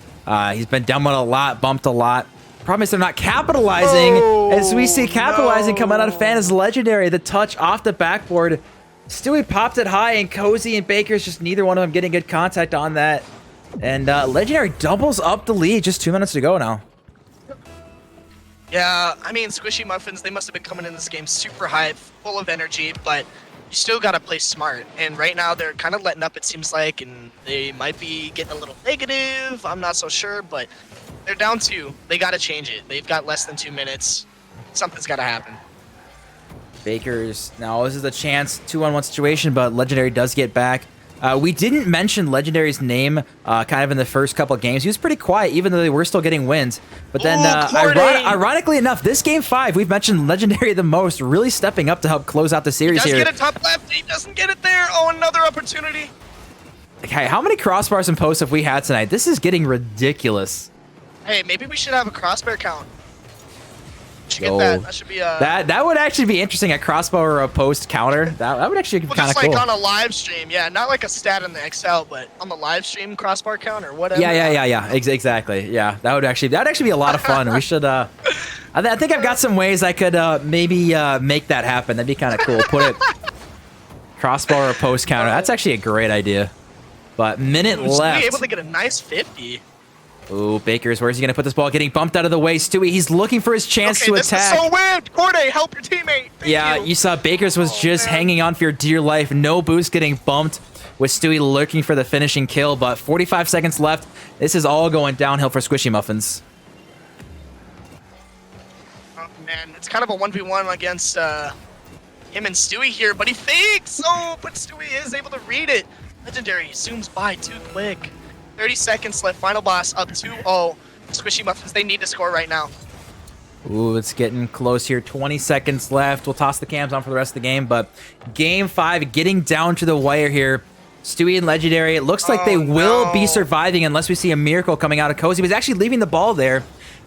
He's been demoed a lot, bumped a lot. Problem is they're not capitalizing. As we see capitalizing coming out of Fan is Legendary. The touch off the backboard. Stewie popped it high, and Cozy and Baker's just neither one of them getting good contact on that. And Legendary doubles up the lead. Just 2 minutes to go now. Yeah, I mean, SquishyMuffinz, they must have been coming in this game super hype, full of energy, but you still got to play smart. And right now, they're kind of letting up, it seems like, and they might be getting a little negative. I'm not so sure, but they're down 2. They got to change it. They've got less than 2 minutes. Something's got to happen. Baker's now, this is a chance 2-on-1 situation, but Legendary does get back. We didn't mention Legendary's name kind of in the first couple of games. He was pretty quiet, even though they were still getting wins. But then, ironically enough, this Game 5, we've mentioned Legendary the most, really stepping up to help close out the series here. He does get a top left. He doesn't get it there. Oh, another opportunity. Okay, how many crossbars and posts have we had tonight? This is getting ridiculous. Hey, maybe we should have a crossbar count. Should get that. That should be that would actually be interesting. A crossbow or a post counter. That would actually be kind of cool. Just like on a live stream, yeah, not like a stat in the Excel, but on the live stream crossbar count or whatever. Yeah. Exactly. Yeah, that would actually be a lot of fun. We should. I think I've got some ways I could maybe make that happen. That'd be kind of cool. Put it crossbar or post counter. That's actually a great idea. But minute left. Be able to get a nice 50. Ooh, Baker's, where's he going to put this ball? Getting bumped out of the way. Stewie, he's looking for his chance to attack. This is so weird. Corday, help your teammate. Thank you. You saw Baker's was just hanging on for your dear life. No boost, getting bumped with Stewie lurking for the finishing kill, but 45 seconds left. This is all going downhill for SquishyMuffinz. Oh, man. It's kind of a 1v1 against him and Stewie here, but he fakes. Oh, but Stewie is able to read it. Legendary zooms by too quick. 30 seconds left. Final boss up 2-0. SquishyMuffinz, they need to score right now. Ooh, it's getting close here. 20 seconds left. We'll toss the cams on for the rest of the game, but Game 5 getting down to the wire here. Stewie and Legendary, it looks like they will be surviving unless we see a miracle coming out of Cozy. He's actually leaving the ball there,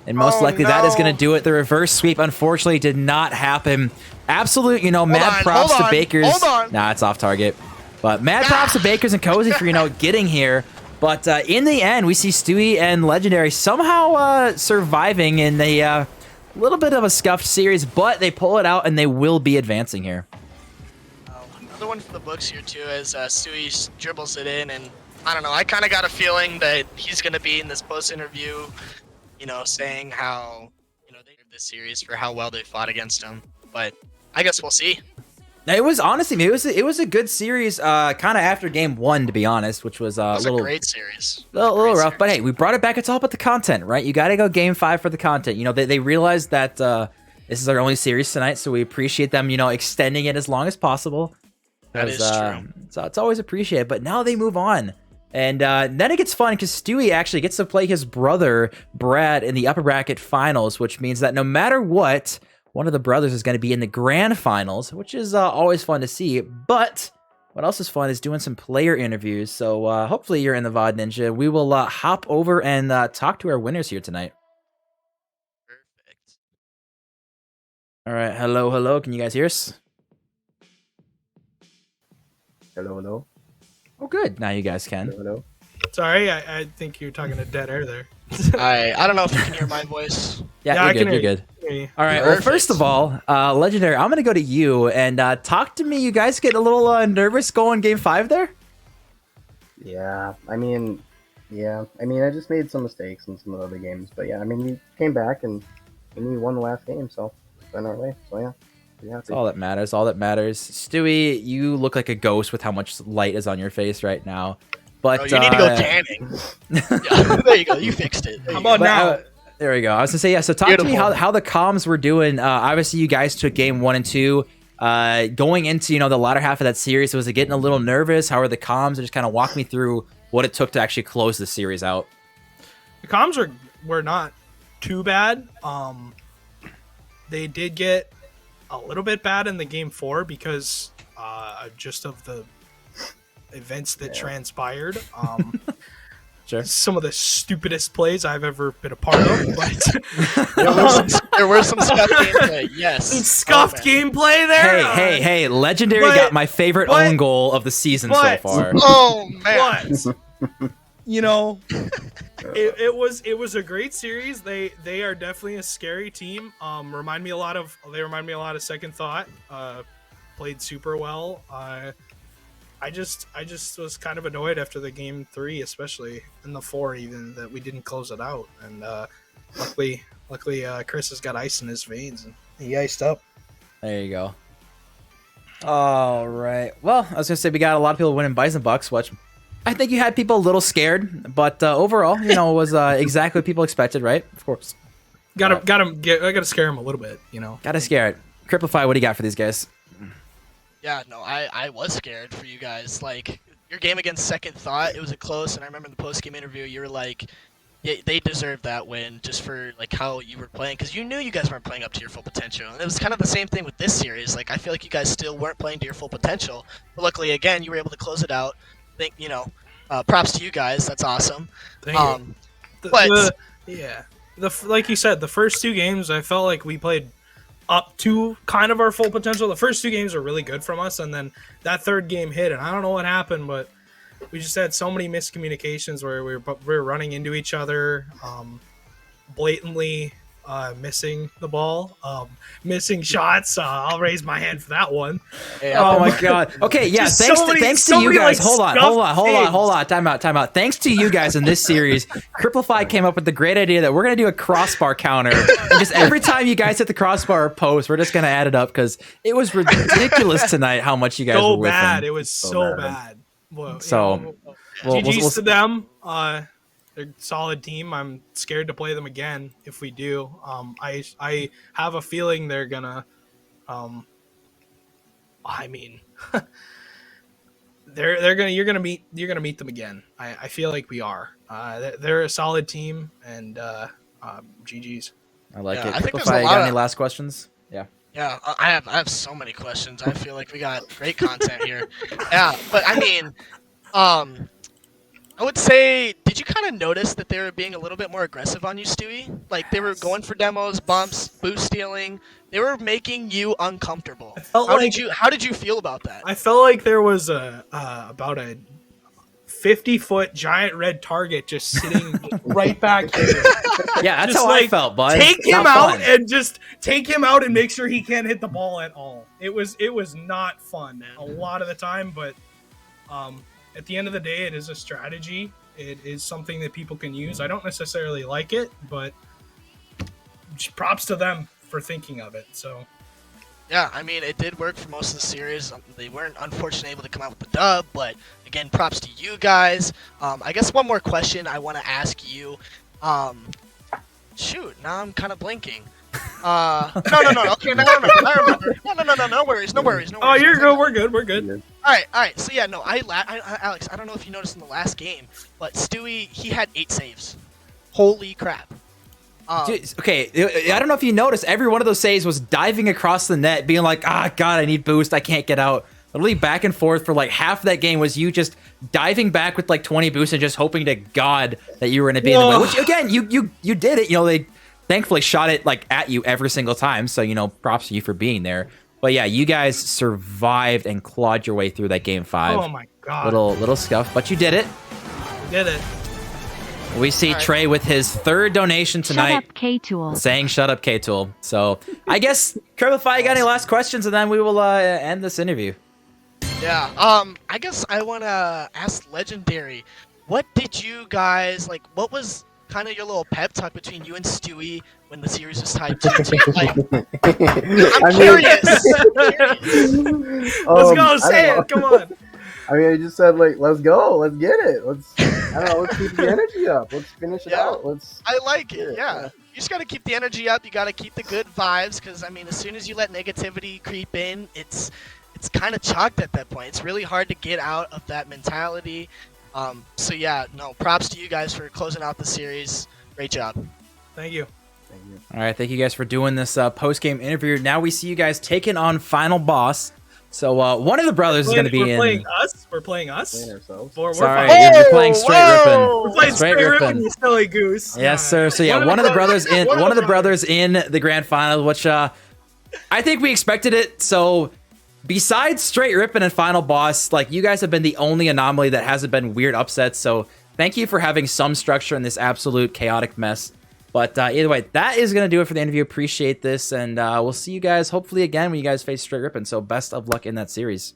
and most likely that is going to do it. The reverse sweep, unfortunately, did not happen. Absolute, mad props to Bakers. Nah, it's off target. But mad props to Bakers and Cozy for, getting here. But in the end, we see Stewie and Legendary somehow surviving in a little bit of a scuffed series, but they pull it out and they will be advancing here. Another one for the books here, too, as Stewie dribbles it in. And I don't know, I kind of got a feeling that he's going to be in this post-interview, saying how, they did this series for how well they fought against him. But I guess we'll see. It was honestly, it was a good series, kind of after Game 1, to be honest, which was a great series, a little rough. But hey, we brought it back. It's all about the content, right? You got to go Game 5 for the content. They realized that this is our only series tonight, so we appreciate them, extending it as long as possible. That is true. So it's always appreciated. But now they move on, and then it gets fun because Stewie actually gets to play his brother Brad in the upper bracket finals, which means that no matter what, one of the brothers is going to be in the grand finals, which is always fun to see. But what else is fun is doing some player interviews. So hopefully you're in the VOD Ninja. We will hop over and talk to our winners here tonight. Perfect. All right. Hello. Can you guys hear us? Hello. Oh, good. Now you guys can. Hello. Sorry, I think you're talking to dead air there. I don't know if you can hear my voice. Yeah, I you're can good. hear you. All right. Perfect. Well, first of all, Legendary, I'm gonna go to you and talk to me. You guys getting a little nervous going Game 5 there? Yeah, I mean, I just made some mistakes in some of the other games, but yeah, I mean, we came back and we won the last game, so it's on our way. So yeah, That's all that matters. Stewie, you look like a ghost with how much light is on your face right now. But Oh, you need to go tanning. Yeah, there you go. You fixed it. How about now? There we go. I was gonna say, yeah. So talk to me how the comms were doing. Obviously, you guys took game 1 and 2. Going into the latter half of that series, was it getting a little nervous? How are the comms? And just kind of walk me through what it took to actually close the series out. The comms were not too bad. They did get a little bit bad in the game 4 because just of the events that transpired. Sure. Some of the stupidest plays I've ever been a part of, but there were some scuffed gameplay. Yes, some scuffed gameplay there. Hey! Legendary got my favorite own goal of the season so far. Oh man! But it was a great series. They are definitely a scary team. They remind me a lot of Second Thought. Played super well. I just was kind of annoyed after the game 3, especially in the 4, even that we didn't close it out. And luckily, Chris has got ice in his veins and he iced up. There you go. All right. Well, I was gonna say we got a lot of people winning Bison Bucks, which I think you had people a little scared, but overall, it was exactly what people expected, right? Of course. I gotta scare him a little bit, Gotta scare it. Cripplify, what do you got for these guys? Yeah, no, I was scared for you guys. Like, your game against Second Thought, it was a close, and I remember in the post-game interview, you were like, yeah, they deserved that win just for, like, how you were playing, because you knew you guys weren't playing up to your full potential. And it was kind of the same thing with this series. Like, I feel like you guys still weren't playing to your full potential. But luckily, again, you were able to close it out. Props to you guys. That's awesome. Thank you. Like you said, the first 2 games, I felt like we played up to kind of our full potential. The first 2 games were really good from us, and then that 3rd game hit, and I don't know what happened, but we just had so many miscommunications where we were running into each other, blatantly missing the ball, missing shots. I'll raise my hand for that one. Oh my god. Okay, yeah. Thanks to you guys. Hold on. Time out. Thanks to you guys in this series, Cripplify came up with the great idea that we're gonna do a crossbar counter, and just every time you guys hit the crossbar post, we're just gonna add it up because it was ridiculous tonight how much you guys were whiffing. Bad. It was so bad. Well, GG's to them. They're a solid team. I'm scared to play them again if we do. I have a feeling they're gonna. You're gonna meet them again. I feel like we are. They're a solid team, and GG's. I like it. I think there's Cripplify, you got any last questions? Yeah. Yeah, I have so many questions. I feel like we got great content here. Yeah, but I mean, I would say, did you kind of notice that they were being a little bit more aggressive on you, Stewie? Like, they were going for demos, bumps, boost stealing. They were making you uncomfortable. How did you feel about that? I felt like there was about a 50-foot giant red target just sitting right back here. Yeah, that's just how I felt, bud. Take him out and make sure he can't hit the ball at all. It was not fun a lot of the time, but at the end of the day, it is a strategy. It is something that people can use. I don't necessarily like it, but props to them for thinking of it. So, yeah, I mean, it did work for most of the series. They weren't, unfortunately, able to come out with the dub, but again, props to you guys. I guess one more question I want to ask you. Shoot, now I'm kind of blinking. No. Okay, no. I remember. No worries. Oh, you're good. We're good. All right. So yeah, no, Alex, I don't know if you noticed in the last game, but Stewie, he had 8 saves. Holy crap. Dude, okay, I don't know if you noticed, every one of those saves was diving across the net, being like, God, I need boost, I can't get out. Literally back and forth for like half of that game was you just diving back with like 20 boosts and just hoping to God that you were going to be in the way. Which again, you did it. You know, they thankfully shot it like at you every single time. So, you know, props to you for being there. But yeah, you guys survived and clawed your way through that game 5. Oh my god. Little scuff, but you did it. Did it. We see Trey with his 3rd donation tonight. Shut up, K-Tool. Saying shut up, K-Tool. So I guess, Kerlify, you got any last questions? And then we will end this interview. Yeah, I guess I want to ask Legendary, what did you guys, like, what was kind of your little pep talk between you and Stewie when the series was tied 2-2? Like, I'm curious. Let's go, say it, come on. I mean, I just said, like, let's go, let's get it. I don't know, let's keep the energy up. Let's finish it out. I like it, yeah. You just got to keep the energy up. You got to keep the good vibes because, I mean, as soon as you let negativity creep in, it's kind of chalked at that point. It's really hard to get out of that mentality. So, yeah, no, props to you guys for closing out the series. Great job. Thank you. All right, thank you guys for doing this post-game interview. Now we see you guys taking on Final Boss. So one of the brothers is going to be in. We're playing us. Playing ourselves. Sorry, you're playing Straight Rippin'. We're playing Straight Rippin', you silly goose. Yes, sir. So yeah, one of the brothers in the grand final, which I think we expected it. So besides Straight Rippin' and Final Boss, like you guys have been the only anomaly that hasn't been weird upsets. So thank you for having some structure in this absolute chaotic mess. But either way, that is going to do it for the interview. Appreciate this. And we'll see you guys hopefully again when you guys face Straight Rippin'. So best of luck in that series.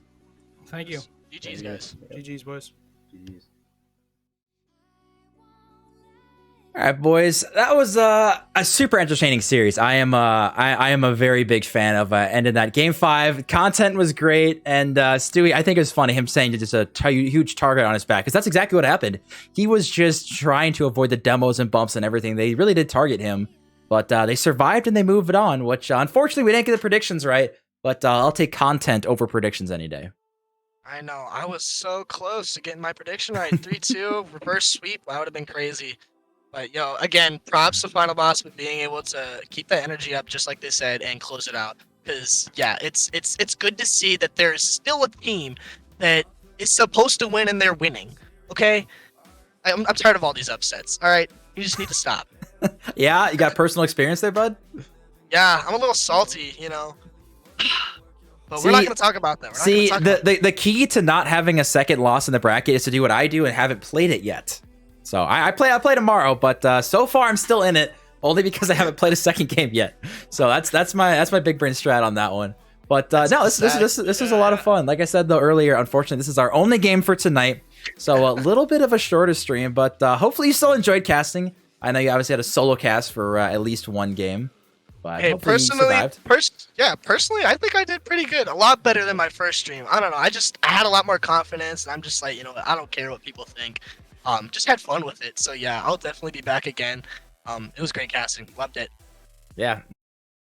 Thank you. GG's, guys. GG's, boys. GG's. All right, boys. That was a super entertaining series. I am a very big fan of ending that game 5. Content was great, and Stewie, I think it was funny him saying just a huge target on his back because that's exactly what happened. He was just trying to avoid the demos and bumps and everything. They really did target him, but they survived and they moved it on. Which unfortunately we didn't get the predictions right, but I'll take content over predictions any day. I know. I was so close to getting my prediction right. 3-2, reverse sweep. That would have been crazy. But, yo, again, props to Final Boss for being able to keep that energy up, just like they said, and close it out. Because, yeah, it's good to see that there's still a team that is supposed to win and they're winning. Okay? I'm tired of all these upsets. All right? You just need to stop. Yeah? You got personal experience there, bud? Yeah, I'm a little salty, you know. But we're not going to talk about that. The key to not having a second loss in the bracket is to do what I do and haven't played it yet. So I play tomorrow, but so far I'm still in it only because I haven't played a second game yet. So that's my big brain strat on that one. But no, this was a lot of fun. Like I said though earlier, unfortunately this is our only game for tonight, so a little bit of a shorter stream. But hopefully you still enjoyed casting. I know you obviously had a solo cast for at least one game. But hey, personally, I think I did pretty good. A lot better than my first stream. I don't know. I had a lot more confidence, and I'm just like, you know, I don't care what people think. Just had fun with it. So yeah, I'll definitely be back again. It was great casting. Loved it. Yeah,